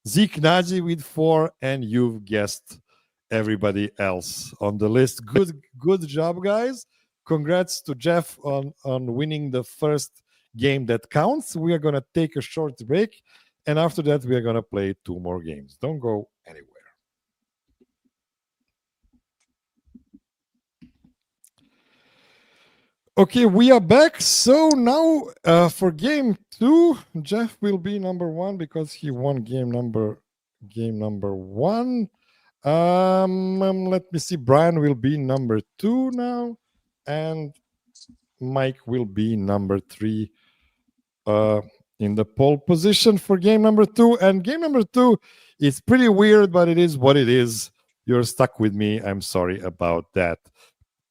Zeke Naji with 4, and you've guessed everybody else on the list. Good job, guys. Congrats to Jeff on winning the first game that counts. We are going to take a short break, and after that, we are going to play 2 more games. Don't go anywhere. Okay, we are back. So now for game 2, Jeff will be number 1 because he won game number 1. Let me see. Brian will be number 2 now, and Mike will be number 3 in the pole position for game number 2. And game number 2 is pretty weird, but it is what it is. You're stuck with me. I'm sorry about that.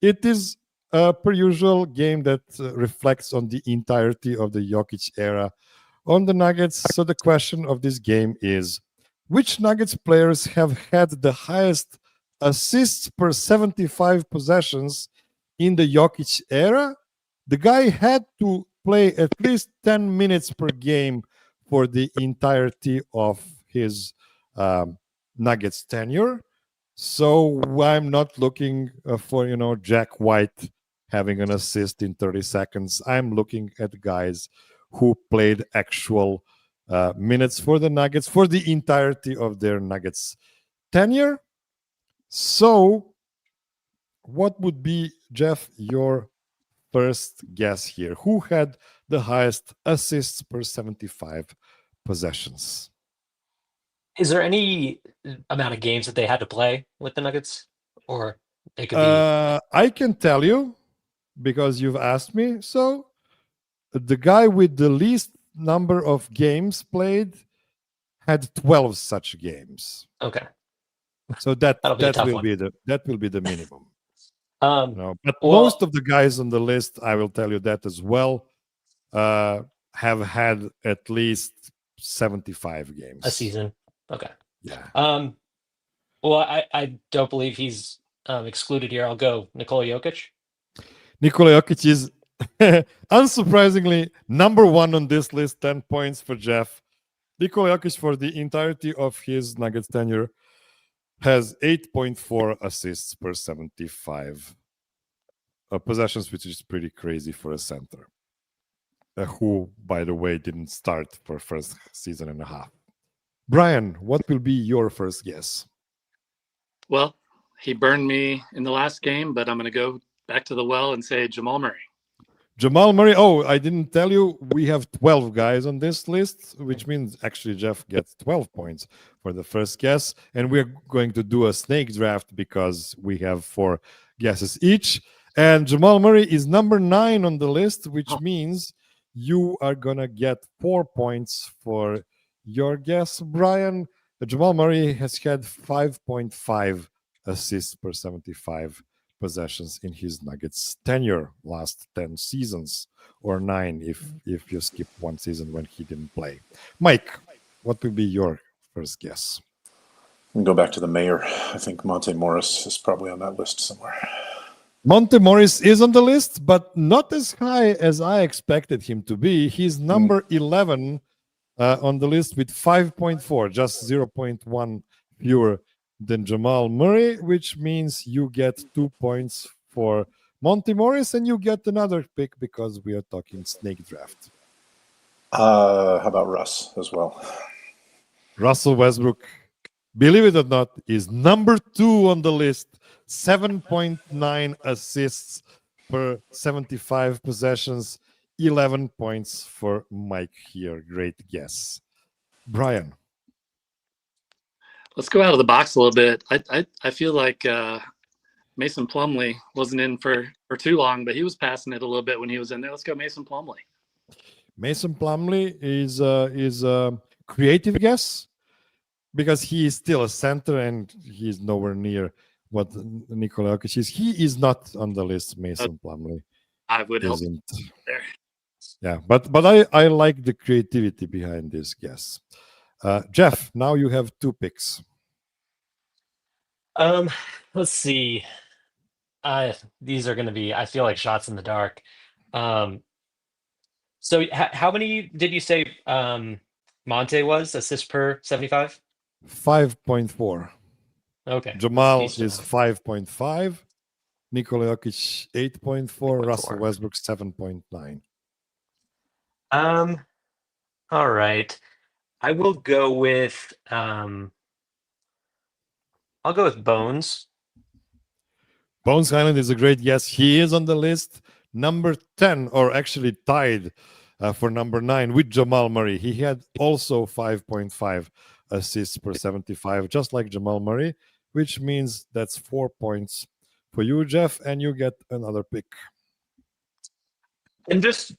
It is per usual game that reflects on the entirety of the Jokic era on the Nuggets. So the question of this game is, which Nuggets players have had the highest assists per 75 possessions in the Jokic era? The guy had to play at least 10 minutes per game for the entirety of his Nuggets tenure. So I'm not looking for, Jack White having an assist in 30 seconds. I'm looking at guys who played actual minutes for the Nuggets for the entirety of their Nuggets tenure. So what would be, Jeff, your first guess here? Who had the highest assists per 75 possessions? Is there any amount of games that they had to play with the Nuggets? Or it could be... I can tell you, because you've asked me. So the guy with the least number of games played had 12 such games. Okay. So that That'll will be the minimum. But well, most of the guys on the list, I will tell you that as well, have had at least 75 games a season. Okay. Yeah. Well, I don't believe he's excluded here. I'll go Nikola Jokic. Nikola Jokic is unsurprisingly number 1 on this list. 10 points for Jeff. Nikola Jokic, for the entirety of his Nuggets tenure, has 8.4 assists per 75 possessions, which is pretty crazy for a center, who, by the way, didn't start for first season and a half. Brian, what will be your first guess? Well, he burned me in the last game, but I'm going to go back to the well and say Jamal Murray. Jamal Murray. Oh, I didn't tell you, we have 12 guys on this list, which means actually Jeff gets 12 points for the first guess. And we're going to do a snake draft because we have 4 guesses each. And Jamal Murray is number 9 on the list, which means you are going to get 4 points for your guess, Brian. Jamal Murray has had 5.5 assists per 75 possessions in his Nuggets tenure, last 10 seasons, or 9 if you skip one season when he didn't play. Mike, what will be your first guess? We can go back to the mayor. I think Monte Morris is probably on that list somewhere. Monte Morris is on the list, but not as high as I expected him to be. He's number 11 on the list with 5.4, just 0.1 fewer than Jamal Murray, which means you get 2 points for Monte Morris and you get another pick because we are talking snake draft. How about Russ as well? Russell Westbrook, believe it or not, is number 2 on the list. 7.9 assists per 75 possessions, 11 points for Mike here. Great guess. Brian. Let's go out of the box a little bit. I feel like Mason Plumlee wasn't in for too long, but he was passing it a little bit when he was in there. Let's go Mason Plumlee. Mason Plumlee is a creative guess because he is still a center and he is nowhere near what Nikola Jokic is. He is not on the list, Mason Plumlee. I would help Isn't. there. Yeah, but I like the creativity behind this guess. Jeff, now you have 2 picks. Let's see. These are going to be, I feel like, shots in the dark. So how many did you say Monte was assists per 75? 5.4. Okay. Jamal Decent. is 5.5. Nikola Jokic 8.4. Russell Westbrook 7.9. All right. I will go with I'll go with Bones. Bones Highland is a great guess. He is on the list, number 10, or actually tied for number 9 with Jamal Murray. He had also 5.5 assists per 75, just like Jamal Murray, which means that's 4 points for you, Jeff, and you get another pick.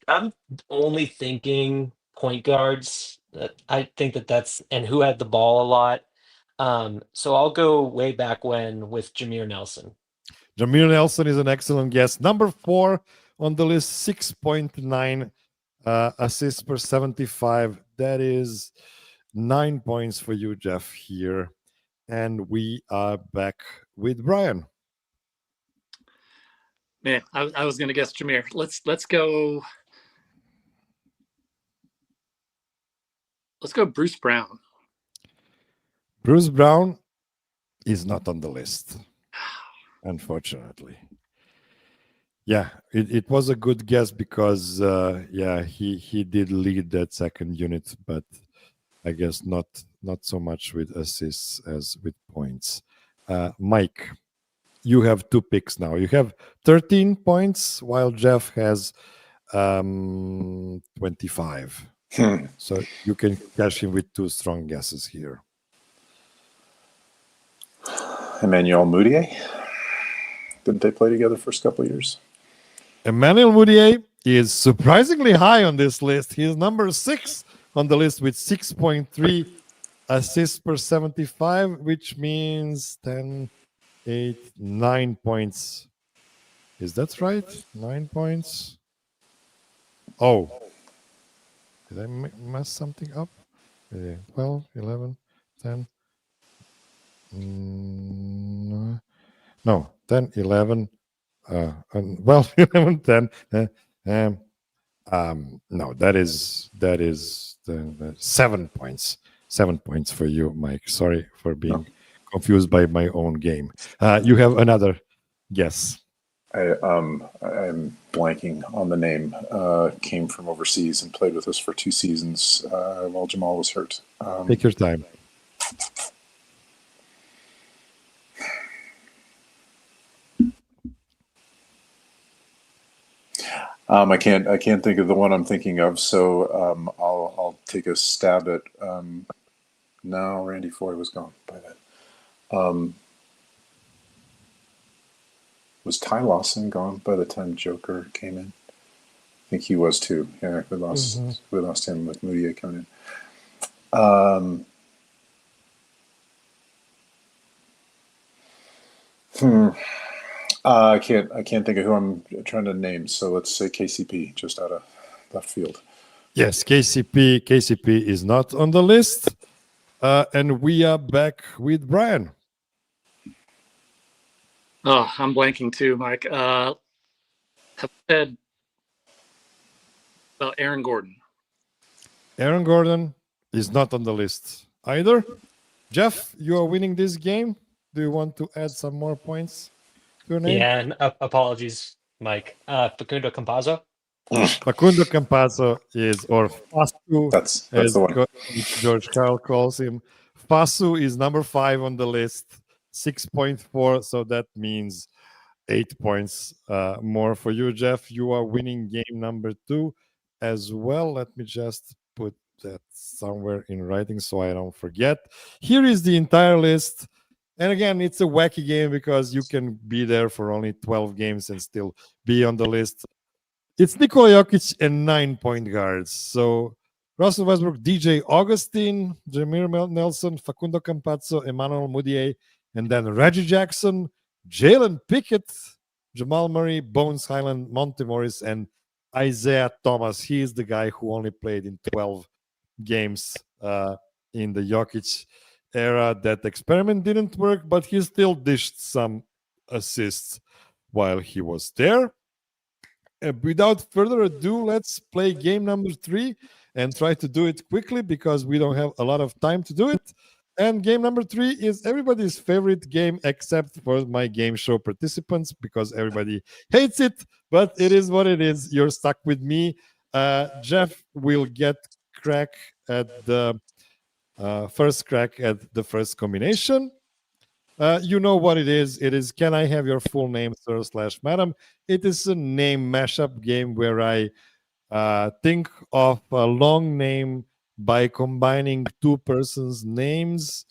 I'm only thinking point guards. I think that's and who had the ball a lot. So I'll go way back when with Jameer Nelson. Jameer Nelson is an excellent guess. Number 4 on the list, 6.9 assists per 75. That is 9 points for you, Jeff, here. And we are back with Brian. Man, I was going to guess Jameer. Let's go. Let's go Bruce Brown. Bruce Brown is not on the list, unfortunately. Yeah, it was a good guess because he did lead that second unit, but I guess not so much with assists as with points. Mike, you have 2 picks now. You have 13 points while Jeff has 25. So you can cash in with 2 strong guesses here. Emmanuel Mudiay. Didn't they play together first couple of years? Emmanuel Mudiay is surprisingly high on this list. He is number 6 on the list with 6.3 assists per 75, which means 10, 8, 9 points. Is that right? 9 points? Oh. Did I mess something up? 12, 11, 10. No, 10, 11. 11, 10. No, that is the 7 points. 7 points for you, Mike. Sorry for being confused by my own game. You have another guess. I'm blanking on the name. Came from overseas and played with us for 2 seasons while Jamal was hurt. Take your time. I can't think of the one I'm thinking of, so I'll take a stab at. No, Randy Foy was gone by then. Was Ty Lawson gone by the time Joker came in? I think he was too. Yeah, we lost him with Mudiay coming in. I can't think of who I'm trying to name. So let's say KCP, just out of left field. Yes, KCP is not on the list. And we are back with Brian. Oh, I'm blanking too, Mike. Have said about Aaron Gordon. Aaron Gordon is not on the list either. Jeff, you are winning this game. Do you want to add some more points to your name? Yeah, and apologies, Mike. Facundo Campazzo. Facundo Campazzo is, or Fasu, That's as the one. George Carl calls him. Fasu is number 5 on the list, 6.4. So that means 8 points more for you, Jeff. You are winning game number 2 as well. Let me just put that somewhere in writing so I don't forget. Here is the entire list. And again, it's a wacky game because you can be there for only 12 games and still be on the list. It's Nikola Jokic and 9 point guards. So Russell Westbrook, DJ Augustine, Jameer Nelson, Facundo Campazzo, Emmanuel Mudiay, and then Reggie Jackson, Jalen Pickett, Jamal Murray, Bones Highland, Monte Morris, and Isaiah Thomas. He is the guy who only played in 12 games in the Jokic era. That experiment didn't work, but he still dished some assists while he was there. Without further ado, let's play game number 3 and try to do it quickly because we don't have a lot of time to do it. And game number 3 is everybody's favorite game except for my game show participants because everybody hates it, but it is what it is. You're stuck with me. Jeff will get crack at the first crack at the first combination. You know what it is. It is, can I have your full name, sir/madam? It is a name mashup game where I think of a long name by combining two persons' names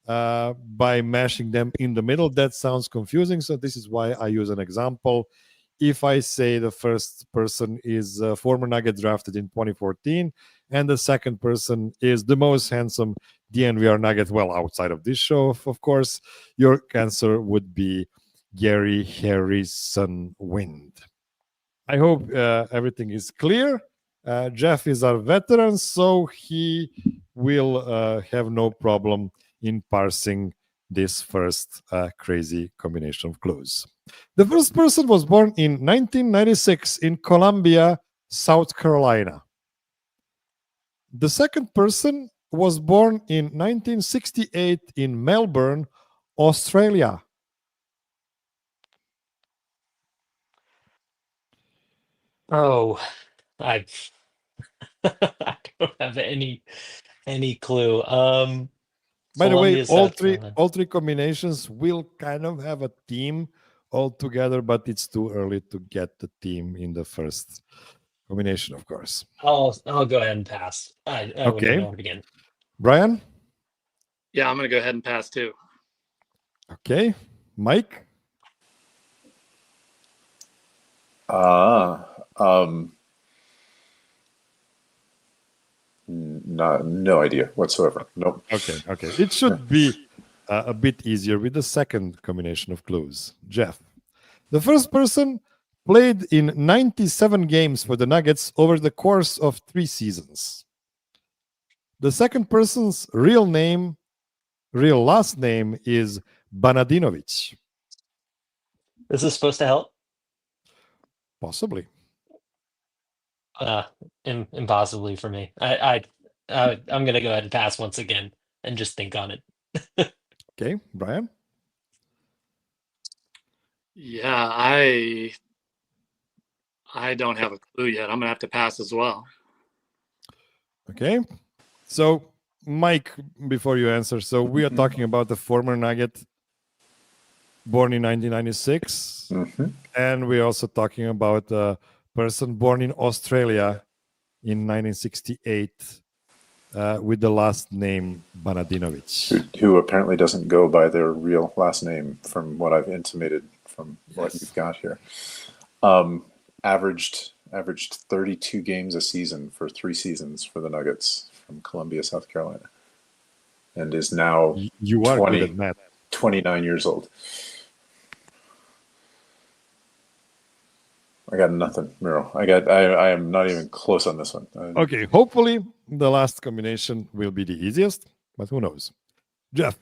by mashing them in the middle. That sounds confusing, so this is why I use an example. If I say the first person is a former Nugget drafted in 2014, and the second person is the most handsome DNVR Nugget, well, outside of this show, of course, your answer would be Gary Harrison Wind. I hope everything is clear. Jeff is our veteran, so he will have no problem in parsing this first crazy combination of clues. The first person was born in 1996 in Columbia, South Carolina. The second person was born in 1968 in Melbourne, Australia. Oh, I I don't have any clue. By the way, Columbia, all South three Carolina. combinations will kind of have a theme all together, but it's too early to get the theme in the first combination, of course. I'll go ahead and pass. I wouldn't Okay. know where to begin. Brian? Yeah, I'm going to go ahead and pass too. Okay. Mike? No idea whatsoever. Nope. Okay. It should be a bit easier with the second combination of clues. Jeff. The first person played in 97 games for the Nuggets over the course of 3 seasons. The second person's real last name is Banadinovic. Is this supposed to help? Possibly. Impossibly for me. I'm gonna go ahead and pass once again and just think on it. Okay, Brian? Yeah, I don't have a clue yet. I'm going to have to pass as well. Okay. So, Mike, before you answer, so we are talking about the former Nugget born in 1996. And we're also talking about a person born in Australia in 1968 with the last name Banadinovic. Who apparently doesn't go by their real last name from what I've intimated from what you've got here. Averaged 32 games a season for 3 seasons for the Nuggets from Columbia, South Carolina. And is now You are good at math. 29 years old. I got nothing, Miro. I am not even close on this one. Okay, hopefully the last combination will be the easiest, but who knows? Jeff,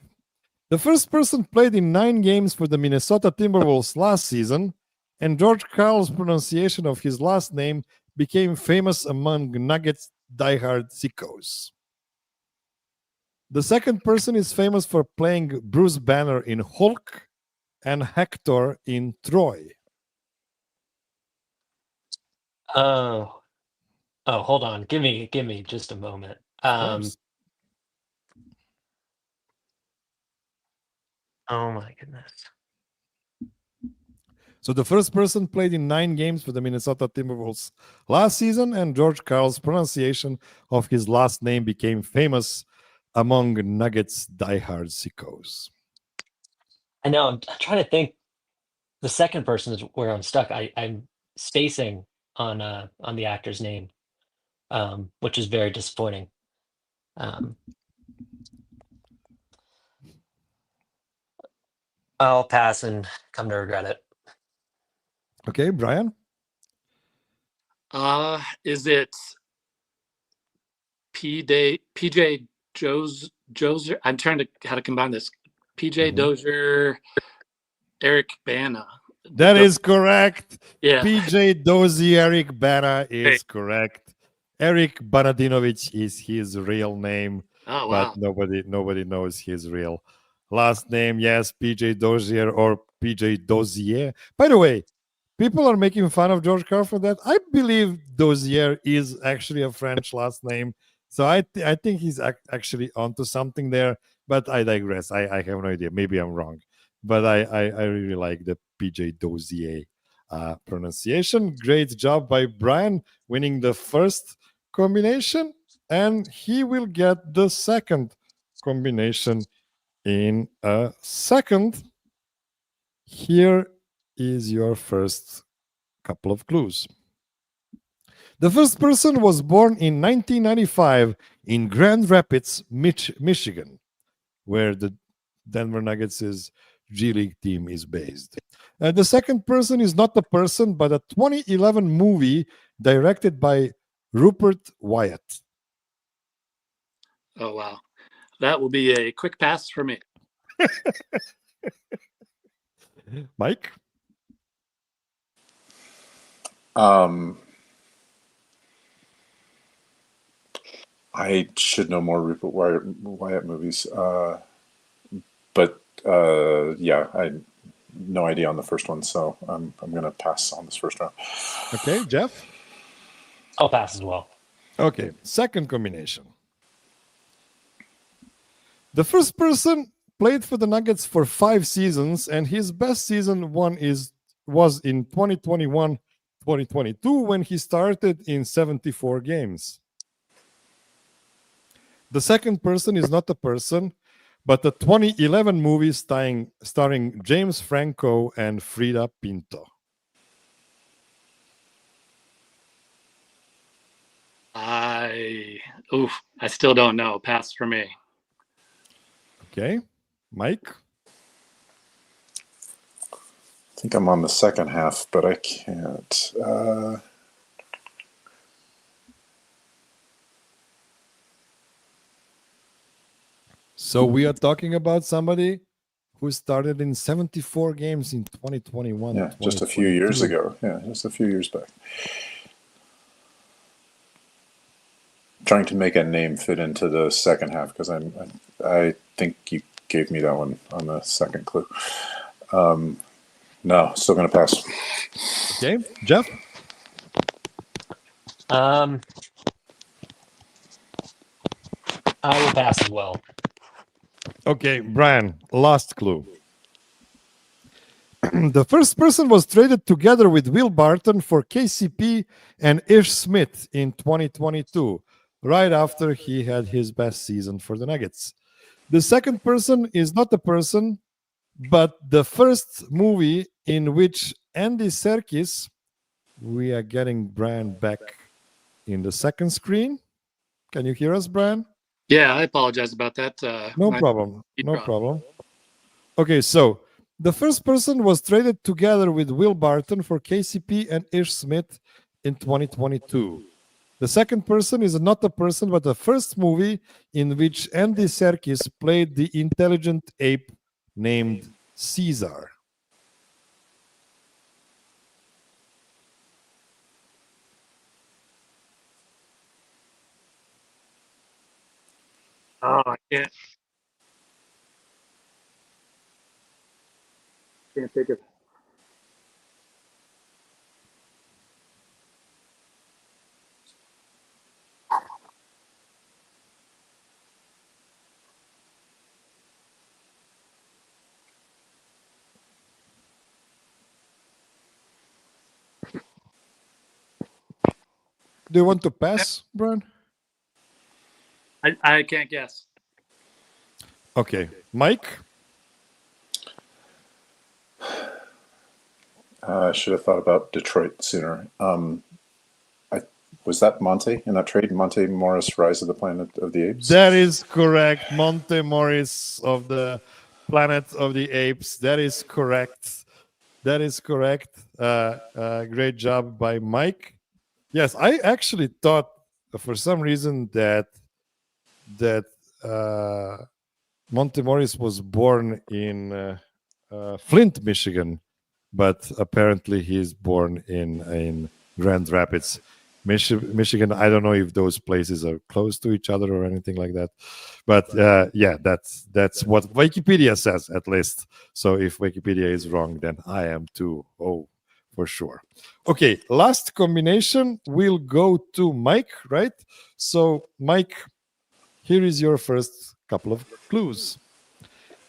the first person played in 9 games for the Minnesota Timberwolves last season, and George Karl's pronunciation of his last name became famous among Nuggets diehard sickos. The second person is famous for playing Bruce Banner in Hulk and Hector in Troy. Oh, hold on. Give me just a moment. Of course. Oh my goodness. So the first person played in 9 games for the Minnesota Timberwolves last season, and George Karl's pronunciation of his last name became famous among Nuggets diehard sickos. I know. I'm trying to think. The second person is where I'm stuck. I'm spacing on the actor's name, which is very disappointing. I'll pass and come to regret it. Okay, Brian? Is it PJ Dozier? I'm trying to how to combine this. PJ Dozier, Eric Bana. That is correct. Yeah. PJ Dozier, Eric Bana is correct. Eric Banadinovic is his real name, Oh wow. but nobody knows his real last name. Yes, PJ Dozier or PJ Dozier. By the way, people are making fun of George Karl for that. I believe Dozier is actually a French last name. So I think he's actually onto something there, but I digress. I have no idea. Maybe I'm wrong. But I really like the PJ Dozier pronunciation. Great job by Brian winning the first combination. And he will get the second combination in a second. Here is your first couple of clues. The first person was born in 1995 in Grand Rapids, Michigan, where the Denver Nuggets' G League team is based. The second person is not a person, but a 2011 movie directed by Rupert Wyatt. Oh wow. That will be a quick pass for me. Mike? I should know more Rupert Wyatt movies, but yeah, I no idea on the first one, so I'm going to pass on this first round. Okay, Jeff? I'll pass as well. Okay, second combination. The first person played for the Nuggets for 5 seasons, and his best season was in 2021-2022 when he started in 74 games. The second person is not a person, but a 2011 movie starring James Franco and Frida Pinto. I still don't know. Pass for me. Okay, Mike? I think I'm on the second half, but I can't. So we are talking about somebody who started in 74 games in 2021. Yeah, just a few years ago. Yeah, just a few years back. Trying to make a name fit into the second half because I think you gave me that one on the second clue. No, still going to pass. Okay, Jeff? I will pass as well. Okay, Brian, last clue. The first person was traded together with Will Barton for KCP and Ish Smith in 2022, right after he had his best season for the Nuggets. The second person is not a person, but the first movie in which Andy Serkis, we are getting Brian back in the second screen. Can you hear us, Brian? Yeah, I apologize about that. No problem. Okay, so The first person was traded together with Will Barton for KCP and Ish Smith in 2022. The second person is not a person, but the first movie in which Andy Serkis played the intelligent ape named Caesar. Oh, I can't take it. Do you want to pass, Brian? I can't guess. Okay. Mike? I should have thought about Detroit sooner. Was that Monte in that trade? Monte Morris, Rise of the Planet of the Apes? That is correct. Monte Morris of the Planet of the Apes. That is correct. That is correct. Great job by Mike. Yes, I actually thought for some reason that Monte Morris was born in Flint, Michigan, but apparently he's born in Grand Rapids, Michigan. I don't know if those places are close to each other or anything like that, but yeah, that's what Wikipedia says at least. So if Wikipedia is wrong, then I am too. Oh, for sure. Okay, last combination will go to Mike, right? So Mike, here is your first couple of clues.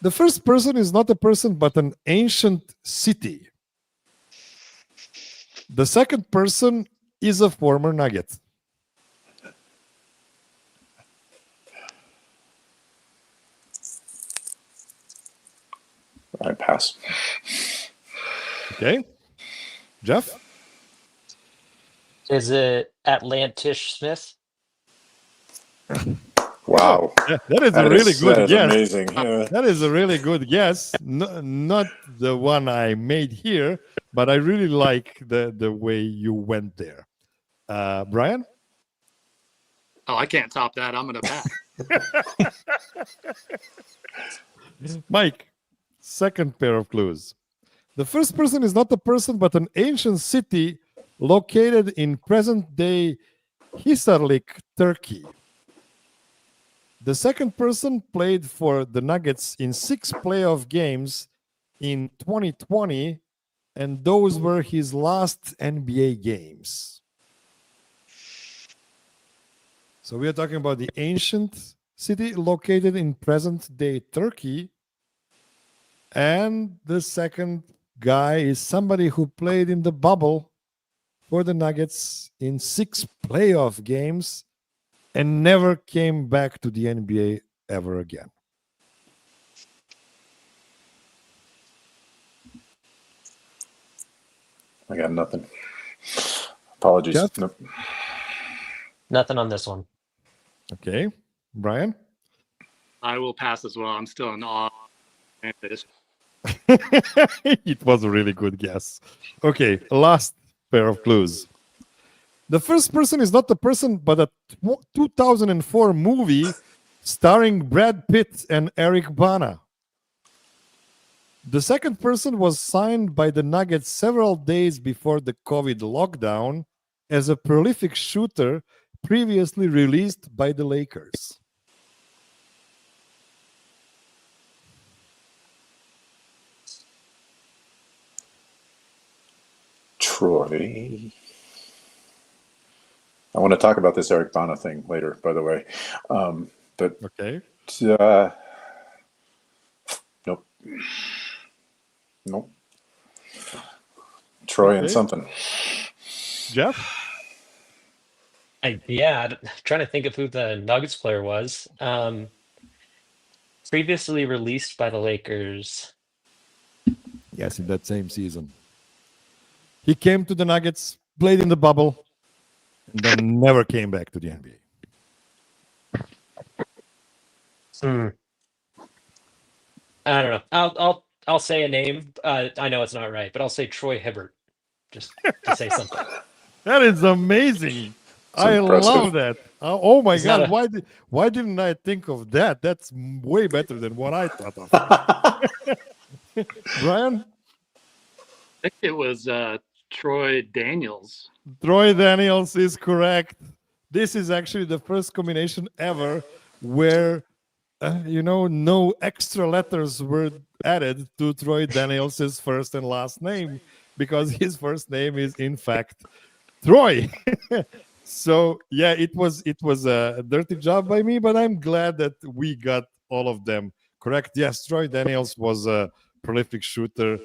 The first person is not a person, but an ancient city. The second person is a former Nugget. I pass. Okay. Jeff? Is it Atlantish Smith? Wow. That is a really good that is guess. amazing. Yeah. That is a really good guess. Not the one I made here, but I really like the way you went there. Brian? Oh, I can't top that. I'm gonna pass. Mike, second pair of clues. The first person is not a person, but an ancient city located in present-day Hisarlik, Turkey. The second person played for the Nuggets in 6 playoff games in 2020, and those were his last NBA games. So we are talking about the ancient city located in present-day Turkey, and the second guy is somebody who played in the bubble for the Nuggets in 6 playoff games and never came back to the NBA ever again. I got nothing. Apologies. Jeff? Nope. Nothing on this one. Okay. Brian? I will pass as well. I'm still in awe. It was a really good guess. Okay, last pair of clues. The first person is not a person, but a 2004 movie starring Brad Pitt and Eric Bana. The second person was signed by the Nuggets several days before the COVID lockdown as a prolific shooter previously released by the Lakers. Troy. I want to talk about this Eric Bana thing later, by the way. But Okay. Nope. Nope. Troy and Okay. something. Jeff? I'm trying to think of who the Nuggets player was. Previously released by the Lakers. Yes, in that same season. He came to the Nuggets, played in the bubble, and then never came back to the NBA. I don't know. I'll say a name. I know it's not right, but I'll say Troy Hibbert, just to say something. That is amazing. I impressive. love that. Oh my It's not God! a- Why didn't I think of that? That's way better than what I thought of. Brian? I think it was Troy Daniels. Troy Daniels is correct. This is actually the first combination ever where no extra letters were added to Troy Daniels' first and last name because his first name is in fact Troy. So yeah, it was a dirty job by me, but I'm glad that we got all of them correct. Yes, Troy Daniels was a prolific shooter,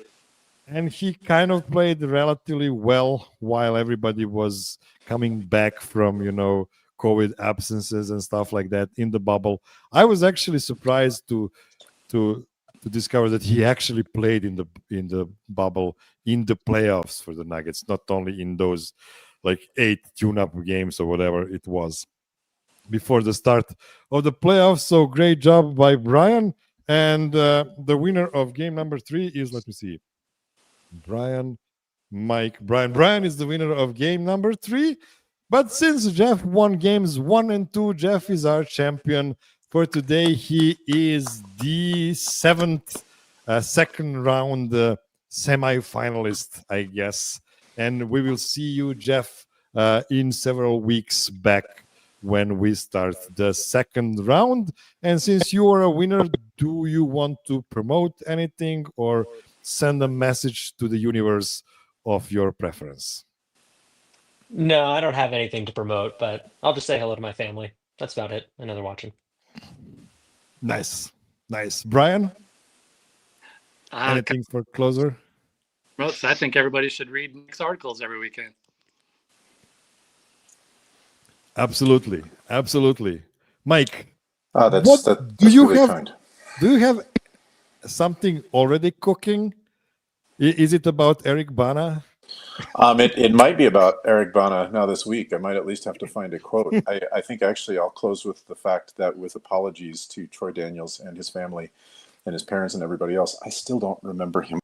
and he kind of played relatively well while everybody was coming back from COVID absences and stuff like that in the bubble. I was actually surprised to discover that he actually played in the bubble in the playoffs for the Nuggets, not only in those like 8 tune-up games or whatever it was before the start of the playoffs. So great job by Brian. And the winner of game number 3 is, let me see, Brian is the winner of game number 3. But since Jeff won games 1 and 2, Jeff is our champion for today. He is the second round semi-finalist, I guess. And we will see you, Jeff, in several weeks back when we start the second round. And since you are a winner, do you want to promote anything or send a message to the universe of your preference? No, I don't have anything to promote, but I'll just say hello to my family. That's about it. I know they're watching. Nice. Brian, Uh, anything for closer? I think everybody should read Nick's articles every weekend. Absolutely. Mike, That's do you really have? kind. Do you have something already cooking? Is it about Eric Bana? It might be about Eric Bana now this week. I might at least have to find a quote. I think actually I'll close with the fact that, with apologies to Troy Daniels and his family and his parents and everybody else, I still don't remember him.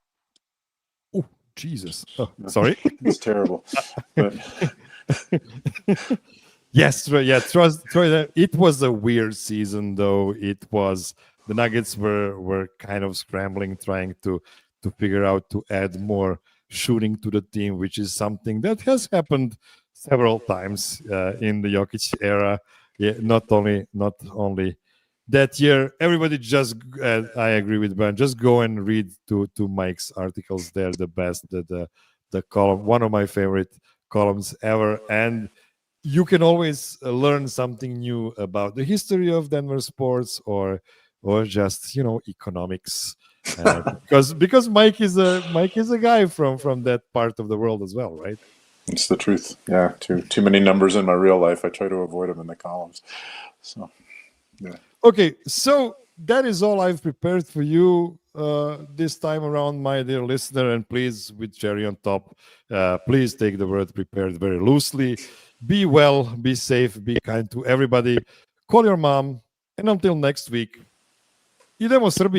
Oh, Jesus. Oh, sorry. It's terrible. But Yes, Troy. Yeah, Troy. It was a weird season, though. It was, the Nuggets were kind of scrambling, trying to figure out to add more shooting to the team, which is something that has happened several times in the Jokic era. Yeah, not only that year. Everybody just, I agree with Brian. Just go and read to Mike's articles. They're the best. The column, one of my favorite columns ever, and you can always learn something new about the history of Denver sports or just economics. Because Mike is a guy from that part of the world as well, right? it's the truth. Yeah, too many numbers in my real life. I try to avoid them in the columns. So, yeah. Okay, so that is all I've prepared for you this time around, my dear listener. And please, with cherry on top, please take the word prepared very loosely. Be well, be safe, be kind to everybody. Call your mom, and until next week, idemo Serbia.